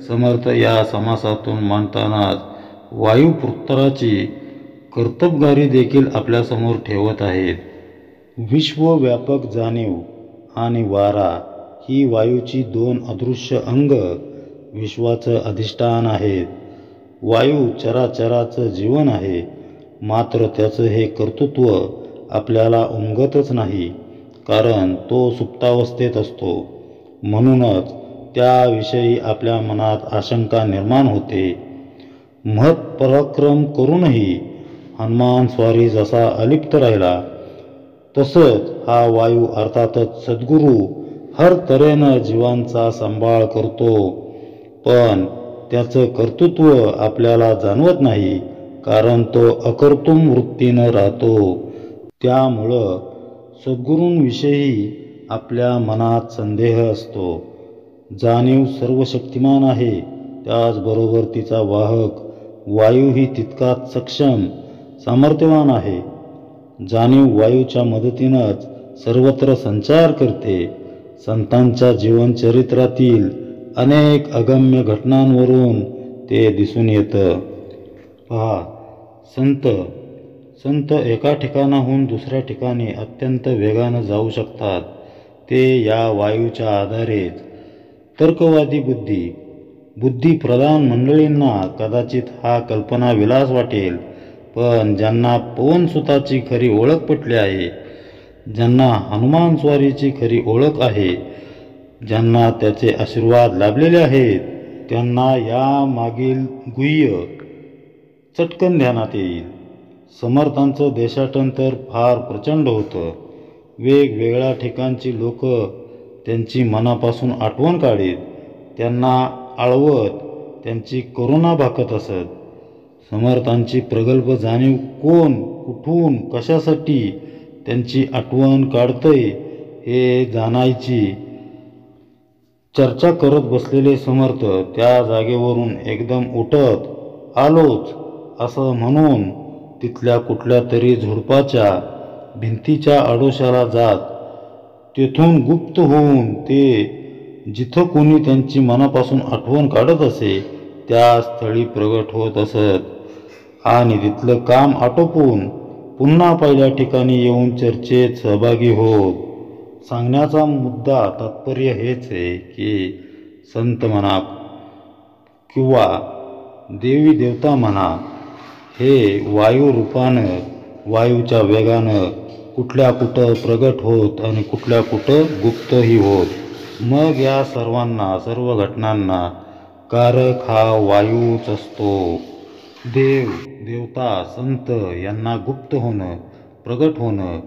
समर्थ या समासातून मांडतानाच वायुपुत्राची कर्तबगारी देखील आपल्यासमोर ठेवत आहेत. विश्वव्यापक जाणीव आणि वारा ही वायूची दोन अदृश्य अंग विश्वाचं अधिष्ठान आहेत. वायू चराचराचं जीवन आहे, मात्र त्याचं हे कर्तृत्व आपल्याला उमगतच नाही, कारण तो सुप्तावस्थेत असतो. म्हणूनच त्याविषयी आपल्या मनात आशंका निर्माण होते. महत्पराक्रम करूनही हनुमान स्वारी जसा अलिप्त राहिला, तसंच हा वायू अर्थातच सद्गुरू हर तऱ्हेनं जीवांचा सांभाळ करतो, पण त्याचं कर्तृत्व आपल्याला जाणवत नाही, कारण तो अकर्तृम वृत्तीनं राहतो. त्यामुळं सद्गुरूंविषयी आपल्या मनात संदेह असतो. जाणीव सर्वशक्तिमान आहे, त्याचबरोबर तिचा वाहक वायूही तितकाच सक्षम सामर्थ्यवान आहे. जाणीव वायूच्या मदतीनंच सर्वत्र संचार करते. संतांच्या जीवनचरित्रातील अनेक अगम्य घटनांवरून ते दिसून येतं. पहा, संत एका ठिकाणाहून दुसऱ्या ठिकाणी अत्यंत वेगानं जाऊ शकतात. ते या वायूच्या आधारेच. तर्कवादी बुद्धिप्रधान मंडळींना कदाचित हा कल्पनाविलास वाटेल, पण ज्यांना पवनसुताची खरी ओळख पटली आहे, ज्यांना हनुमान स्वारीची खरी ओळख आहे, ज्यांना त्याचे आशीर्वाद लाभलेले आहेत, त्यांना या मागील गुह्य चटकन ध्यानात येईल. समर्थांचं देशाटन तर फार प्रचंड होतं. वेगवेगळ्या ठिकाणची लोक त्यांची मनापासून आठवण काढीत, त्यांना आळवत त्यांची करुणा भाकत असत. समर्थांची प्रगल्भ जाणीव कोण, कुठून, कशासाठी त्यांची आठवण काढतंय हे जाणायची चर्चा करत बसलेले समर्थ त्या जागेवरून एकदम उठत, आलोच असं म्हणून तिथल्या कुठल्या तरी झुडपाच्या भिंतीच्या आडोशाला जात, तेथून गुप्त होऊन ते जिथं कोणी त्यांची मनापासून आठवण काढत असे त्या स्थळी प्रगट होत असत आणि तिथलं काम आटोपून पुन्हा पहिल्या ठिकाणी येऊन चर्चेत सहभागी होत. सांगण्याचा मुद्दा तात्पर्य हेच आहे की संत म्हणा किंवा देवी देवता म्हणा, हे वायू रूपानं वायूच्या वेगानं कुठल्या कुठं प्रगट होत आणि कुठल्या कुठं गुप्तही होत. मग या सर्व घटनांना कारक हा वायूच असतो. देव देवता संत यांना गुप्त होणं, प्रगट होणं,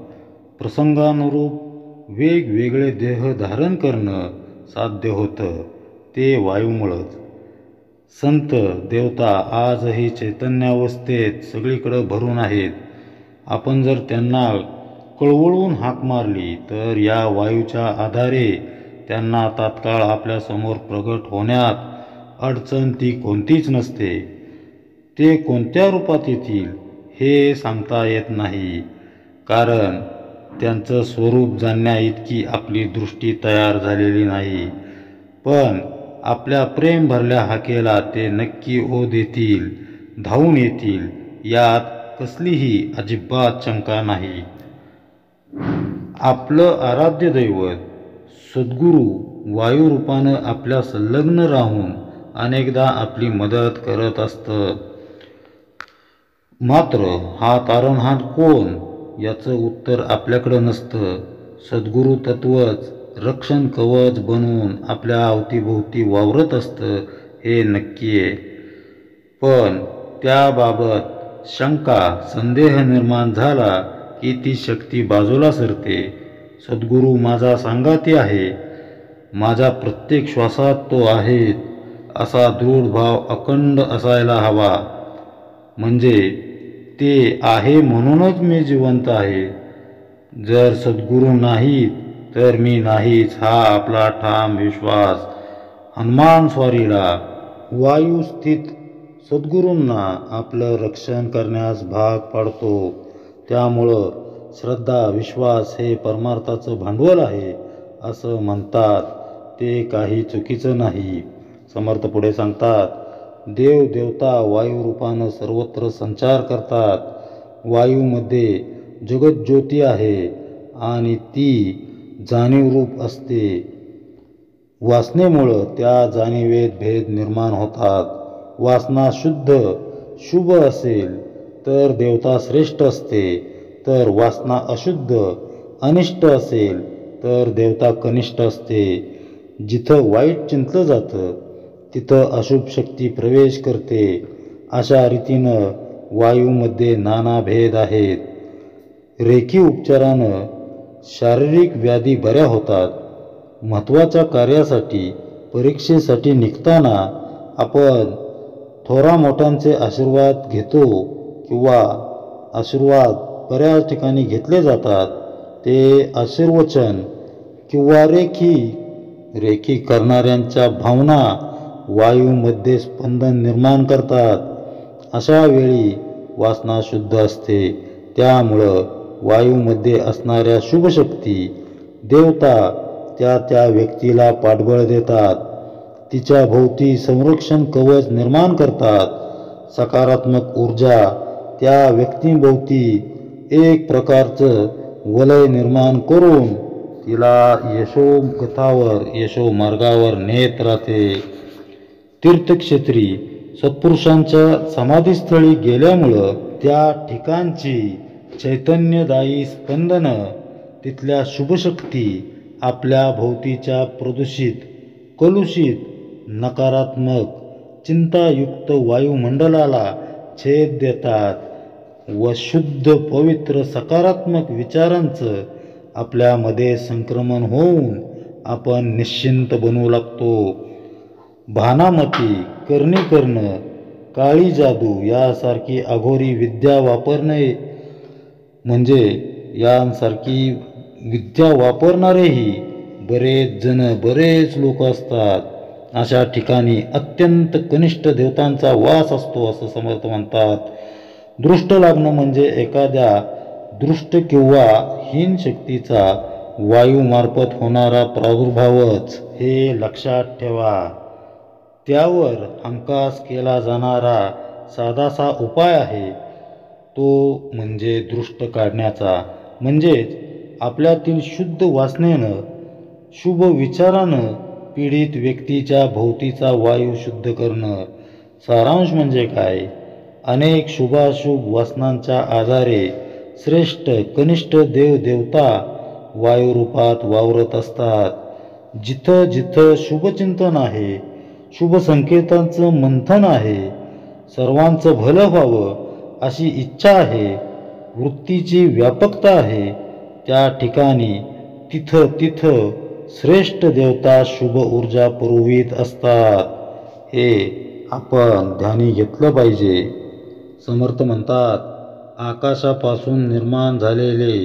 प्रसंगानुरूप वेगवेगळे देह धारण करणं साध्य होतं, ते वायूमुळंच. संत देवता आजही चैतन्यावस्थेत सगळीकडं भरून आहेत. आपण जर त्यांना कळवळून हाक मारली तर या वायूच्या आधारे त्यांना तात्काळ आपल्यासमोर प्रगट होण्यात अडचण ती कोणतीच नसते. ते कोणत्या रूपात येतील हे सांगता येत नाही, कारण त्यांचं स्वरूप जाणण्या इतकी आपली दृष्टी तयार झालेली नाही. पण आपल्या प्रेम भरल्या हाकेला ते नक्की ओढ येतील, धावून येतील, यात कसलीही अजिबात शंका नाही. आपलं आराध्य दैवत सद्गुरू वायुरूपानं आपल्या संलग्न राहून अनेकदा आपली मदत करत असतं. मात्र हा तारणहार कोण याचं उत्तर आपल्याकडं नसतं. सद्गुरू तत्वच रक्षण कवच बनवून आपल्या अवतीभोवती वावरत असतं हे नक्की आहे. पण त्याबाबत शंका संदेह निर्माण झाला की ती शक्ती बाजूला सरते. सद्गुरू माझा सांगाती आहे, माझ्या प्रत्येक श्वासात तो आहे, असा दृढ भाव अखंड असायला हवा. म्हणजे ते आहे म्हणूनच मी जिवंत आहे. जर सद्गुरू नाहीत तर मी नाहीच हा आपला ठाम विश्वास हनुमान स्वारीला वायू स्थित सद्गुरूंना आपलं रक्षण करण्यास भाग पाडतो. त्यामुळं श्रद्धा विश्वास हे परमार्थाचं भांडवल आहे असं म्हणतात ते काही चुकीचं नाही. समर्थ पुढे सांगतात, देव देवता वायू रूपानं सर्वत्र संचार करतात. वायूमध्ये जगज्योती आहे आणि ती जाणीवरूप असते. वासनेमुळं त्या जाणीवेत भेद निर्माण होतात. वासना शुद्ध शुभ असेल तर देवता श्रेष्ठ असते, तर वासना अशुद्ध अनिष्ट असेल तर देवता कनिष्ठ असते. जिथं वाईट चिंतलं जातं तिथं अशुभ शक्ती प्रवेश करते. अशा रीतीनं वायूमध्ये नाना भेद आहेत. रेखी उपचारानं शारीरिक व्याधी बऱ्या होतात. महत्त्वाच्या कार्यासाठी परीक्षेसाठी निघताना आपण थोरा मोठ्यांचे आशीर्वाद घेतो किंवा आशीर्वाद बऱ्याच ठिकाणी घेतले जातात. ते आशीर्वचन किंवा रेखी करणाऱ्यांच्या भावना वायूमध्ये स्पंदन निर्माण करतात. अशा वेळी वासना शुद्ध असते. त्यामुळं वायूमध्ये असणाऱ्या शुभशक्ती देवता त्या व्यक्तीला पाठबळ देतात. तिच्या भोवती संरक्षण कवच निर्माण करतात. सकारात्मक ऊर्जा त्या व्यक्तीभोवती एक प्रकारचं वलय निर्माण करून तिला यशोमार्गावर नेत राहते. तीर्थक्षेत्री सत्पुरुषांच्या समाधीस्थळी गेल्यामुळं त्या ठिकाणची चैतन्यदायी स्पंदनं तिथल्या शुभशक्ती आपल्या भोवतीच्या प्रदूषित कलुषित नकारात्मक चिंतायुक्त वायुमंडलाला छेद देतात व शुद्ध पवित्र सकारात्मक विचारांचं आपल्यामध्ये संक्रमण होऊन आपण निश्चिंत बनवू लागतो. भानामती करणी करणं, काळी जादू यासारखी अघोरी विद्या वापरणे म्हणजे यांसारखी विद्या वापरणारेही बरेच लोक असतात. अशा ठिकाणी अत्यंत कनिष्ठ देवतांचा वास असतो असं समर्थ म्हणतात. दृष्ट लागणं म्हणजे एखाद्या दृष्ट किंवा हीन शक्तीचा वायूमार्फत होणारा प्रादुर्भावच हे लक्षात ठेवा. त्यावर हमखास केला जाणारा साधासा उपाय आहे तो म्हणजे दृष्ट काढण्याचा. म्हणजेच आपल्यातील शुद्ध वासनेनं शुभ विचारानं पीडित व्यक्तीच्या भोवतीचा वायू शुद्ध करणं. सारांश म्हणजे काय? अनेक शुभाशुभ वासनांच्या आधारे श्रेष्ठ कनिष्ठ देवता वायुरूपात वावरत असतात. जिथं जिथं शुभचिंतन आहे, शुभ संकेतांचं मंथन आहे, सर्वांचं भलं व्हावं अशी इच्छा आहे, वृत्तीची व्यापकता आहे, त्या ठिकाणी तिथं श्रेष्ठ देवता शुभ ऊर्जा पुरवीत असतात. हे आपण ध्यानी घेतलं पाहिजे. समर्थ म्हणतात, आकाशापासून निर्माण झालेले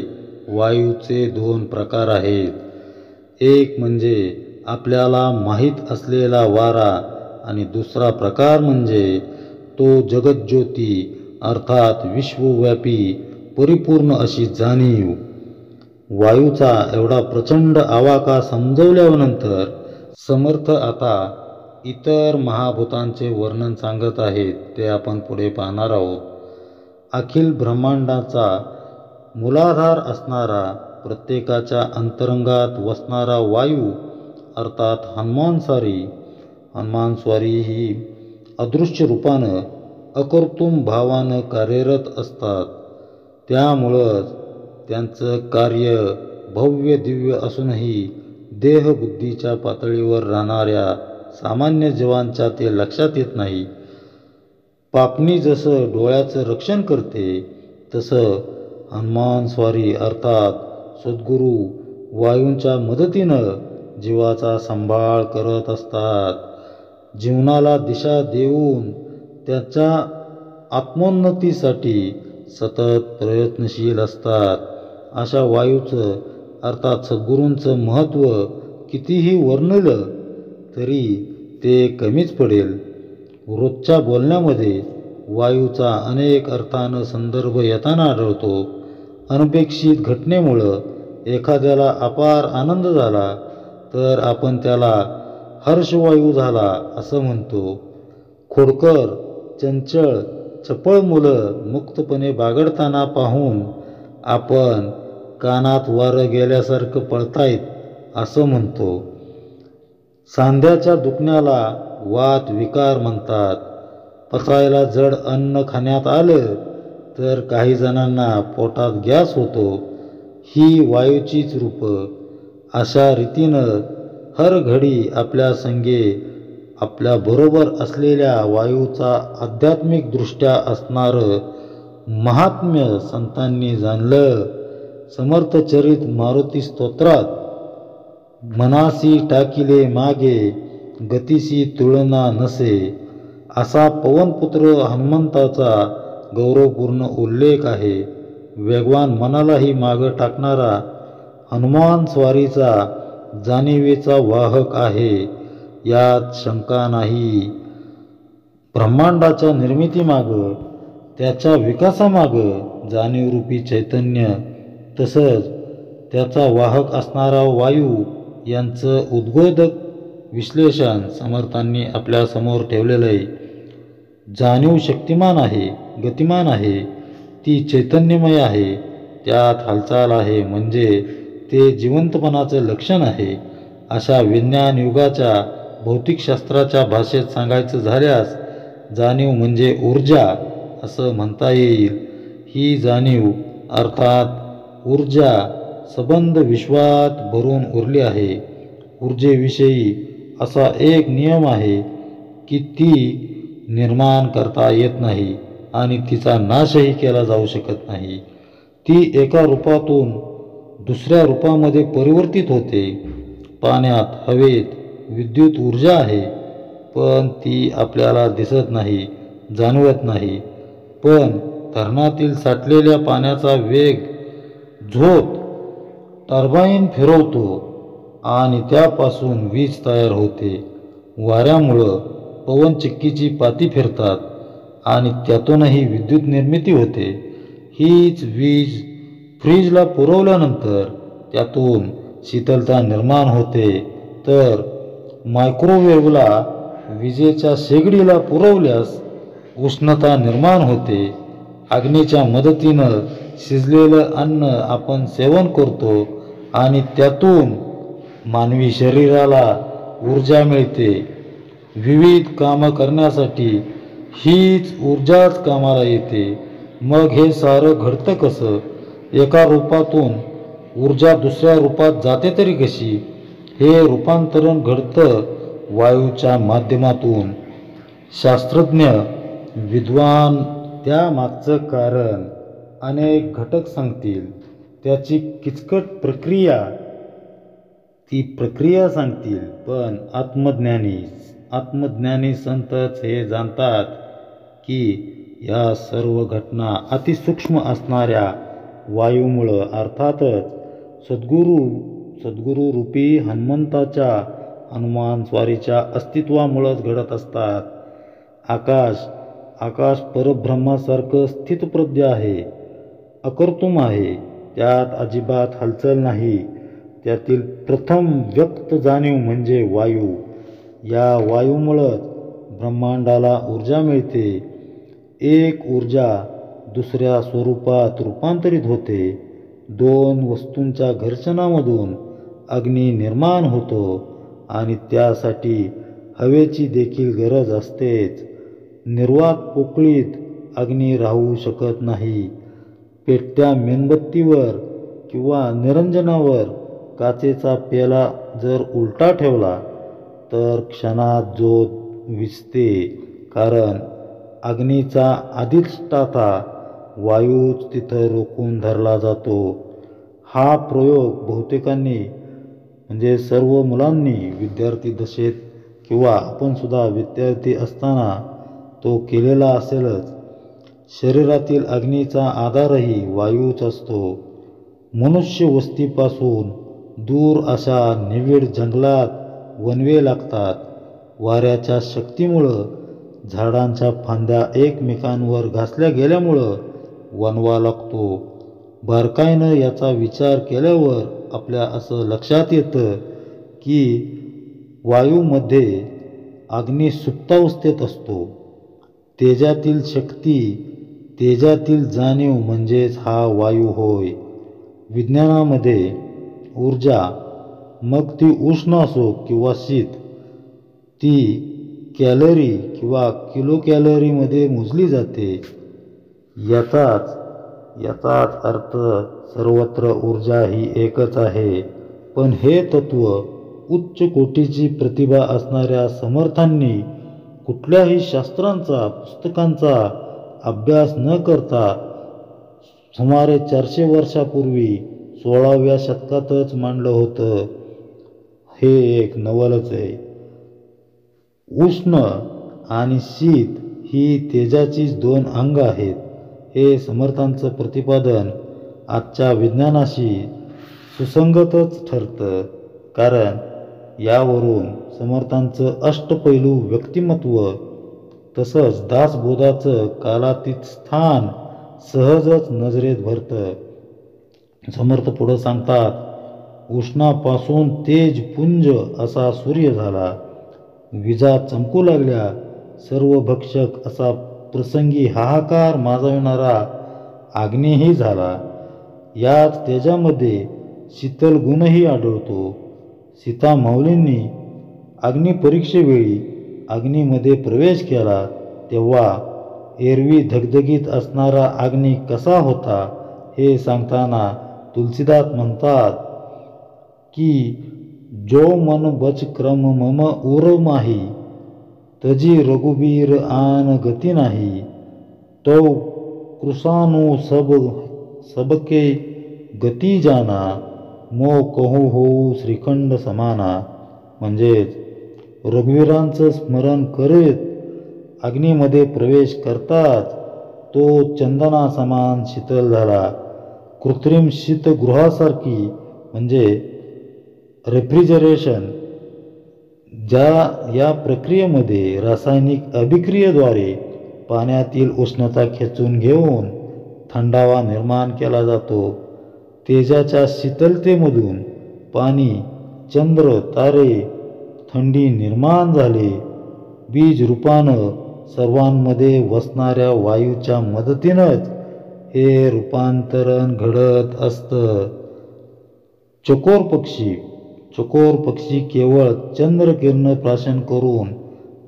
वायूचे 2 प्रकार आहेत. एक म्हणजे आपल्याला माहीत असलेला वारा आणि दुसरा प्रकार म्हणजे तो जगज्योती अर्थात विश्वव्यापी परिपूर्ण अशी जाणीव. वायूचा एवढा प्रचंड आवाका समजवल्यानंतर समर्थ आता इतर महाभूतांचे वर्णन सांगत आहेत. ते आपण पुढे पाहणार आहोत. अखिल ब्रह्मांडाचा मूलाधार असणारा प्रत्येकाच्या अंतरंगात वसणारा वायू अर्थात हनुमान स्वारी ही अदृश्य रूपानं अकर्तुम भावानं कार्यरत असतात. त्यामुळंच त्यांचं कार्य भव्य दिव्य असूनही देहबुद्धीच्या पातळीवर राहणाऱ्या सामान्य जीवांच्या ते लक्षात येत नाही. पापणी जसं डोळ्याचं रक्षण करते तसं हनुमान स्वारी अर्थात सद्गुरू वायूंच्या मदतीनं जीवाचा सांभाळ करत असतात. जीवनाला दिशा देऊन त्याच्या आत्मोन्नतीसाठी सतत प्रयत्नशील असतात. अशा वायूचं अर्थात सद्गुरूंचं महत्त्व कितीही वर्णलं तरी ते कमीच पडेल. रोजच्या बोलण्यामध्ये वायूचा अनेक अर्थानं संदर्भ येताना आढळतो. अनपेक्षित घटनेमुळं एखाद्याला अपार आनंद झाला तर आपण त्याला हर्षवायू झाला असं म्हणतो. खोडकर, चंचळ, चपळ मुलं मुक्तपणे बागडताना पाहून आपण कानात वारं गेल्यासारखं पळतायत असं म्हणतो. सांध्याच्या दुखण्याला वात विकार म्हणतात. पचायला जड अन्न खाण्यात आलं तर काही जणांना पोटात गॅस होतो. ही वायूचीच रूपं. अशा रीतीनं हर घडी आपल्या संगे आपल्या बरोबर असलेल्या वायूचा आध्यात्मिक दृष्ट्या असणारं महात्म्य संतांनी जाणलं. समर्थचरित मारुती स्तोत्रात मनासी टाकिले मागे गतीसी तुलना नसे असा पवनपुत्र हनुमंताचा गौरवपूर्ण उल्लेख आहे. वेगवान मनालाही मागं टाकणारा हनुमान स्वारीचा जाणिवेचा वाहक आहे यात शंका नाही. ब्रह्मांडाच्या निर्मितीमागं त्याच्या विकासामागं जाणीवरूपी चैतन्य तसंच त्याचा वाहक असणारा वायू यांचं उद्बोधक विश्लेषण समर्थांनी आपल्यासमोर ठेवलेलं आहे. जाणीव शक्तिमान आहे, गतिमान आहे, ती चैतन्यमय आहे, त्यात हालचाल आहे म्हणजे ते जिवंतपणाचं लक्षण आहे. अशा विज्ञान युगाच्या भौतिकशास्त्राच्या भाषेत सांगायचं झाल्यास जाणीव म्हणजे ऊर्जा असं म्हणता येईल. ही जाणीव अर्थात ऊर्जा सबंध विश्वात भरून उरली आहे. ऊर्जेविषयी असा एक नियम आहे की ती निर्माण करता येत नाही आणि तिचा नाशही केला जाऊ शकत नाही. ती एका रूपातून दुसऱ्या रूपामध्ये परिवर्तित होते. पाण्यात, हवेत विद्युत ऊर्जा आहे पण ती आपल्याला दिसत नाही, जाणवत नाही. पण धरणातील साठलेल्या पाण्याचा वेग झोत टर्बाईन फिरवतो आणि त्यापासून वीज तयार होते. वाऱ्यामुळं पवनचक्कीची पाती फिरतात आणि त्यातूनही विद्युत निर्मिती होते. हीच वीज फ्रीजला पुरवल्यानंतर त्यातून शीतलता निर्माण होते तर मायक्रोवेव्हला विजेच्या शेगडीला पुरवल्यास उष्णता निर्माण होते. अग्नीच्या मदतीनं शिजलेलं अन्न आपण सेवन करतो आणि त्यातून मानवी शरीराला ऊर्जा मिळते. विविध कामं करण्यासाठी हीच ऊर्जाच कामाला येते. मग हे सारं घडतं कसं? एका रूपातून ऊर्जा दुसऱ्या रूपात जाते तरी कशी? हे रूपांतरण घडतं वायूच्या माध्यमातून. शास्त्रज्ञ विद्वान त्यामागचं कारण अनेक घटक सांगतील. त्याची किचकट प्रक्रिया सांगतील. पण आत्मज्ञानी संतच हे जाणतात की या सर्व घटना अतिसूक्ष्म असणाऱ्या वायूमुळं अर्थातच सद्गुरू रूपी हनुमंताच्या हनुमान स्वारीच्या अस्तित्वामुळंच घडत असतात. आकाश परब्रह्मासारखं स्थितप्रज्ञ आहे, अकर्तुम आहे. त्यात अजिबात हालचाल नाही. त्यातील प्रथम व्यक्त जाणीव म्हणजे वायू. या वायूमुळंच ब्रह्मांडाला ऊर्जा मिळते. एक ऊर्जा दुसऱ्या स्वरूपात रूपांतरित होते. दोन वस्तूंच्या घर्षणामधून अग्नी निर्माण होतो आणि त्यासाठी हवेची देखील गरज असतेच. निर्वात पोकळीत अग्नी राहू शकत नाही. पेटत्या मेणबत्तीवर किंवा निरंजनावर काचेचा पेला जर उलटा ठेवला तर क्षणात ज्योत विझते, कारण अग्नीचा अधिष्ठाता वायूच तिथं रोखून धरला जातो. हा प्रयोग बहुतेकांनी म्हणजे सर्व मुलांनी विद्यार्थी दशेत किंवा आपण सुद्धा विद्यार्थी असताना तो केलेला असेलच. शरीरातील अग्नीचा आधारही वायूच असतो. मनुष्य वस्तीपासून दूर अशा निविड जंगलात वणवे लागतात. वाऱ्याच्या शक्तीमुळं झाडांच्या फांद्या एकमेकांवर घासल्या गेल्यामुळं वणवा लागतो. बारकाईनं याचा विचार केल्यावर आपल्या असं लक्षात येतं की वायूमध्ये अग्नी सुप्तावस्थेत असतो. तेजातील शक्ती, तेजातील जाणीव म्हणजेच हा वायू होय. विज्ञानामध्ये ऊर्जा, मग ती उष्ण असो किंवा शीत, ती कॅलरी किंवा किलो कॅलरीमध्ये मोजली जाते. याचाच अर्थ सर्वत्र ऊर्जा ही एकच आहे. पण हे तत्त्व उच्च कोटीची प्रतिभा असणाऱ्या समर्थांनी कुठल्याही शास्त्रांचा, पुस्तकांचा अभ्यास न करता सुमारे 400 वर्षापूर्वी 16व्या शतकातच मांडलं होतं. हे एक नवलच आहे. उष्ण आणि शीत ही तेजाचीच 2 अंग आहेत. हे समर्थांचं प्रतिपादन आजच्या विज्ञानाशी सुसंगतच ठरतं, कारण यावरून समर्थांचं अष्टपैलू व्यक्तिमत्व तसंच दासबोधाचं कालातीत स्थान सहजच नजरेत भरतं. समर्थ पुढं सांगतात, उष्णापासून तेजपुंज असा सूर्य झाला, विजा चमकू लागल्या, सर्व भक्षक असा प्रसंगी हाहाकार माजविणारा अग्नीही झाला. याच तेजामध्ये शीतल गुणही आढळतो. सीता माऊलींनी अग्निपरीक्षेवेळी अग्नीमध्ये प्रवेश केला तेव्हा एरवी धगधगीत असणारा अग्नी कसा होता हे सांगताना तुलसीदास म्हणतात की जो मन बच क्रम मम उर माही, तजी रघुबीर आन गती नाही, तो कृसानु सबके गती जाना, मो कहू होऊ श्रीखंड समाना. म्हणजेच रघुवीरांचं स्मरण करीत अग्नीमध्ये प्रवेश करताच तो चंदना समान शीतल झाला. कृत्रिम शीतगृहासारखी म्हणजे रेफ्रिजरेशन, या प्रक्रियेमध्ये रासायनिक अभिक्रियेद्वारे पाण्यातील उष्णता खेचून घेऊन थंडावा निर्माण केला जातो. तेजाच्या शीतलतेमधून पाणी, चंद्र, तारे, थंडी निर्माण झाले. बीज रूपानं सर्वांमध्ये वसणाऱ्या वायूच्या मदतीनंच हे रूपांतरण घडत असतं. चकोर पक्षी केवळ चंद्रकिरण प्राशन करून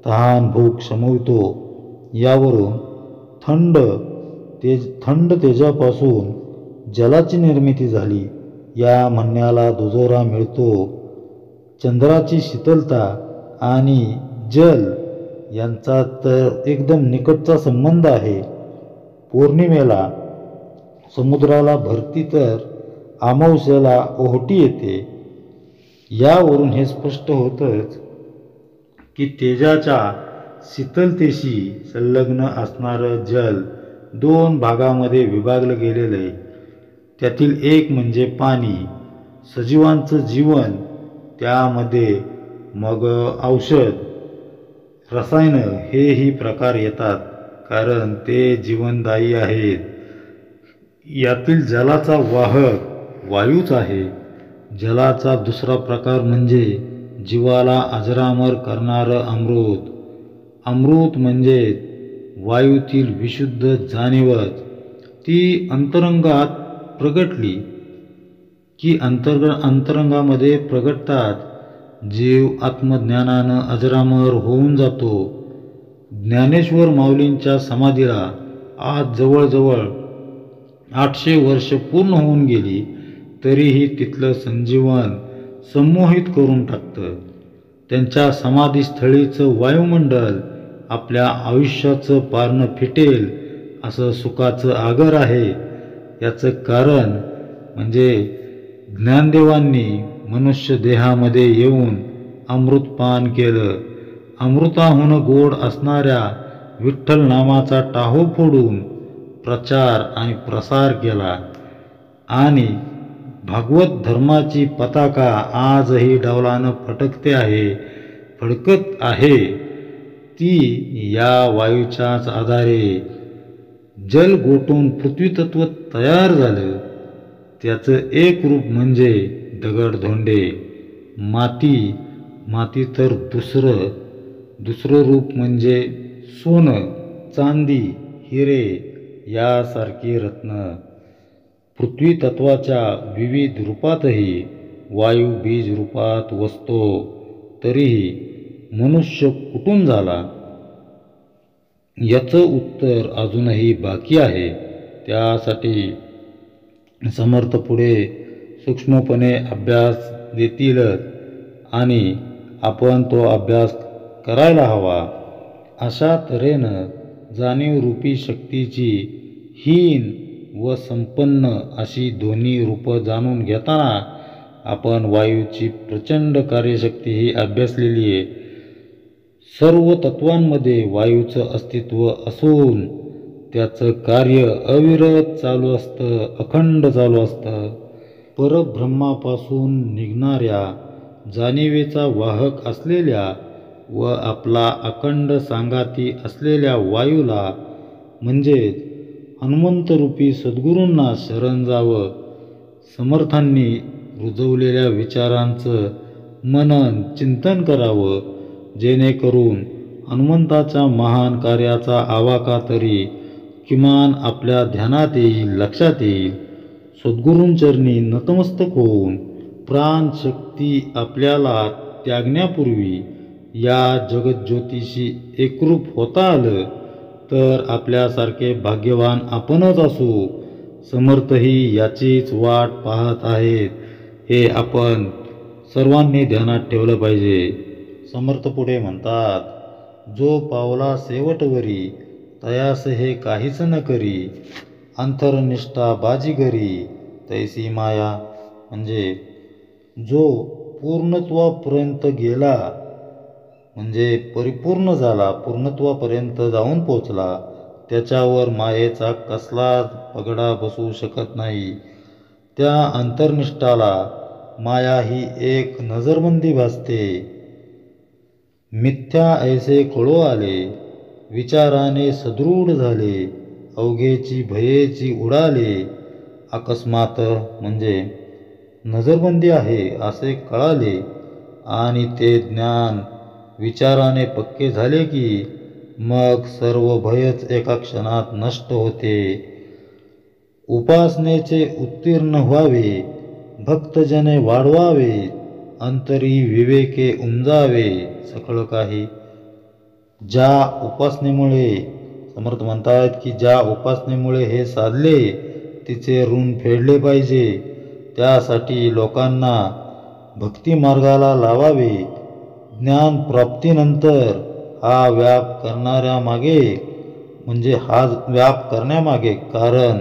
तहान भूक शमवितो. यावरून थंड तेजापासून जलाची निर्मिती झाली या म्हणण्याला दुजोरा मिळतो. चंद्राची शीतलता आणि जल यांचा तर एकदम निकटचा संबंध आहे. पौर्णिमेला समुद्राला भरती तर अमावास्येला ओहोटी येते. यावरून हे स्पष्ट होतंच की तेजाच्या शीतलतेशी संलग्न असणारं जल 2 भागामध्ये विभागलं गेलेलं आहे. त्यातील एक म्हणजे पाणी, सजीवांचं जीवन, त्यामध्ये मग औषध, रसायनं हेही प्रकार येतात, कारण ते जीवनदायी आहेत. यातील जलाचा वाहक वायूच आहे. जलाचा दुसरा प्रकार म्हणजे जीवाला अजरामर करणारं अमृत. अमृत म्हणजे वायूतील विशुद्ध जाणीवच. ती अंतरंगात प्रगटली की अंतरंगामध्ये प्रगटतात. जीव आत्मज्ञानानं अजरामर होऊन जातो. ज्ञानेश्वर माऊलींच्या समाधीला आज जवळजवळ 800 वर्ष पूर्ण होऊन गेली. तरीही तिथलं संजीवन संमोहित करून टाकतं. त्यांच्या समाधीस्थळीचं वायुमंडल आपल्या आयुष्याचं पारणं फिटेल असं सुखाचं आगर आहे. याचं कारण म्हणजे ज्ञानदेवांनी मनुष्य देहामध्ये येऊन अमृतपान केलं. अमृताहून गोड असणाऱ्या विठ्ठल नामाचा टाहो फोडून प्रचार आणि प्रसार केला आणि भागवत धर्माची पताका आजही डौलानं फडकत आहे. ती या वायूच्याच आधारे जल गोठून पृथ्वीतत्व तयार झालं. त्याचं एक रूप म्हणजे दगडधोंडे, माती तर दुसरं रूप म्हणजे सोनं, चांदी, हिरे यासारखी रत्न. पृथ्वी तत्वाच्या विविध रूपातही वायू बीज रूपात वसतो. तरीही मनुष्य कुठून झाला याचं उत्तर अजूनही बाकी आहे. त्यासाठी समर्थ पुढे सूक्ष्मपणे अभ्यास देतीलच आणि आपण तो अभ्यास करायला हवा. अशा तऱ्हेनं जाणीवरूपी शक्तीची हीन व संपन्न अशी दोन्ही रूपं जाणून घेताना आपण वायूची प्रचंड कार्यशक्तीही अभ्यासलेली आहे. सर्व तत्वांमध्ये वायूचं अस्तित्व असून त्याचं कार्य अविरत चालू असतं, अखंड चालू असतं. परब्रह्मापासून निघणाऱ्या जाणिवेचा वाहक असलेल्या व आपला अखंड सांगाती असलेल्या वायूला म्हणजेच हनुमंतरूपी सद्गुरूंना शरण जावं. समर्थांनी रुजवलेल्या विचारांचं मनन चिंतन करावं, जेणेकरून हनुमंताच्या महान कार्याचा आवाका तरी किमान आपल्या ध्यानात येईल, लक्षात येईल. सद्गुरूंचरणी नतमस्तक होऊन प्राणशक्ती आपल्याला त्यागण्यापूर्वी या जगज्योतीशी एकरूप होता आलं तर आपल्यासारखे भाग्यवान आपणच असू. समर्थही याचीच वाट पाहत आहेत हे आपण सर्वांनी ध्यानात ठेवलं पाहिजे. समर्थ पुढे म्हणतात, जो पावला शेवटवरी तयास हे काहीच न करी, अंतरनिष्ठा बाजीगरी तैसी माया. म्हणजे जो पूर्णत्वापर्यंत गेला म्हणजे परिपूर्ण झाला, पूर्णत्वापर्यंत जाऊन पोचला, त्याच्यावर मायेचा कसलाच पगडा बसू शकत नाही. त्या अंतर्निष्ठाला माया ही एक नजरबंदी भासते. मिथ्या ऐसे कळो आले, विचाराने सदृढ झाले, अवघेची भयेची उडाले. अकस्मात म्हणजे नजरबंदी आहे असे कळाले आणि ते ज्ञान विचाराने पक्के झाले की मग सर्व भयच एका क्षणात नष्ट होते. उपासनेचे उत्तीर्ण व्हावे, भक्तजने वाढवावे, अंतरी विवेके उमजावे सकळ काही. ज्या उपासनेमुळे समर्थ म्हणतात की ज्या उपासनेमुळे हे साधले तिचे ऋण फेडले पाहिजे. त्यासाठी लोकांना भक्ती मार्गाला लावावे. ज्ञान प्राप्तीनंतर हा व्याप करण्यामागे कारण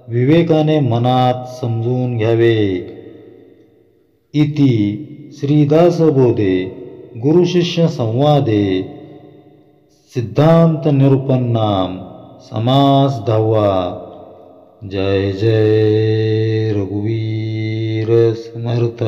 विवेकाने मनात समजून घ्यावे. इति श्रीदासबोधे गुरुशिष्य संवादे सिद्धांत निरूपन्नाम समास 10. जय जय रघुवीर समर्थ.